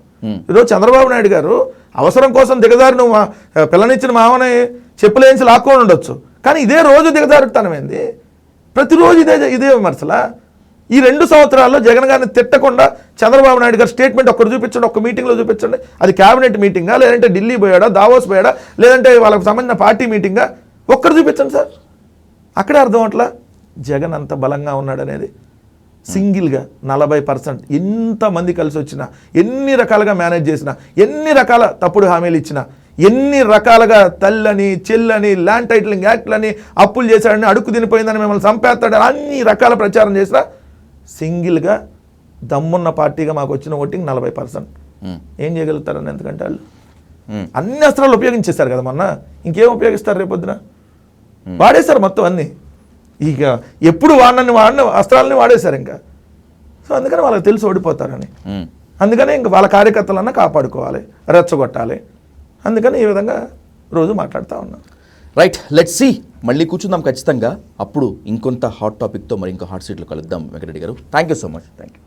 Speaker 2: ఈరోజు చంద్రబాబు నాయుడు గారు అవసరం కోసం దిగజారి నువ్వు పిల్లనిచ్చిన మామని చెప్పులేంచి లాక్కొని ఉండొచ్చు, కానీ ఇదే రోజు దిగజారుతనమైంది. ప్రతిరోజు ఇదే విమర్శలా. ఈ 2 సంవత్సరాల్లో జగన్ గారిని తిట్టకుండా చంద్రబాబు నాయుడు గారు స్టేట్మెంట్ ఒక్కరు చూపించండి, ఒక్క మీటింగ్లో చూపించండి. అది క్యాబినెట్ మీటింగా, లేదంటే ఢిల్లీ పోయాడా, దావోస్ పోయాడా, లేదంటే వాళ్ళకి సంబంధించిన పార్టీ మీటింగా, ఒక్కరు చూపించండి సార్. అక్కడే అర్థం అట్లా జగన్ అంత బలంగా ఉన్నాడనేది. సింగిల్గా 40% ఎంతమంది కలిసి వచ్చినా, ఎన్ని రకాలుగా మేనేజ్ చేసినా, ఎన్ని రకాల తప్పుడు హామీలు ఇచ్చినా, ఎన్ని రకాలుగా తల్లని చెల్లని ల్యాండ్ టైటిలింగ్ యాక్ట్లని అప్పులు చేశాడని, అడుక్కు తినిపోయిందని, మిమ్మల్ని చంపేస్తాడని అన్ని రకాల ప్రచారం చేసినా సింగిల్గా దమ్మున్న పార్టీగా మాకు వచ్చిన ఓటింగ్ 40%. ఏం చేయగలుగుతారని? ఎందుకంటే వాళ్ళు అన్ని అస్త్రాలు ఉపయోగించేస్తారు కదా మొన్న, ఇంకేం ఉపయోగిస్తారు రేపొద్దున? వాడేశారు మొత్తం అన్నీ. ఇక ఎప్పుడు వాడిన అస్త్రాలని వాడేశారు ఇంకా. సో అందుకని వాళ్ళకి తెలిసి ఓడిపోతారని, అందుకని ఇంక వాళ్ళ కార్యకర్తలన్నా కాపాడుకోవాలి, రెచ్చగొట్టాలి. అందుకని ఈ విధంగా రోజు మాట్లాడుతూ ఉన్నాం.
Speaker 1: Right, let's see. మళ్ళీ కూర్చుందాం ఖచ్చితంగా. అప్పుడు ఇంకొంత హాట్ టాపిక్తో మరి ఇంకో హాట్ సీట్లో కలుద్దాం వెంకటరెడ్డి గారు. Thank you so much. Thank you.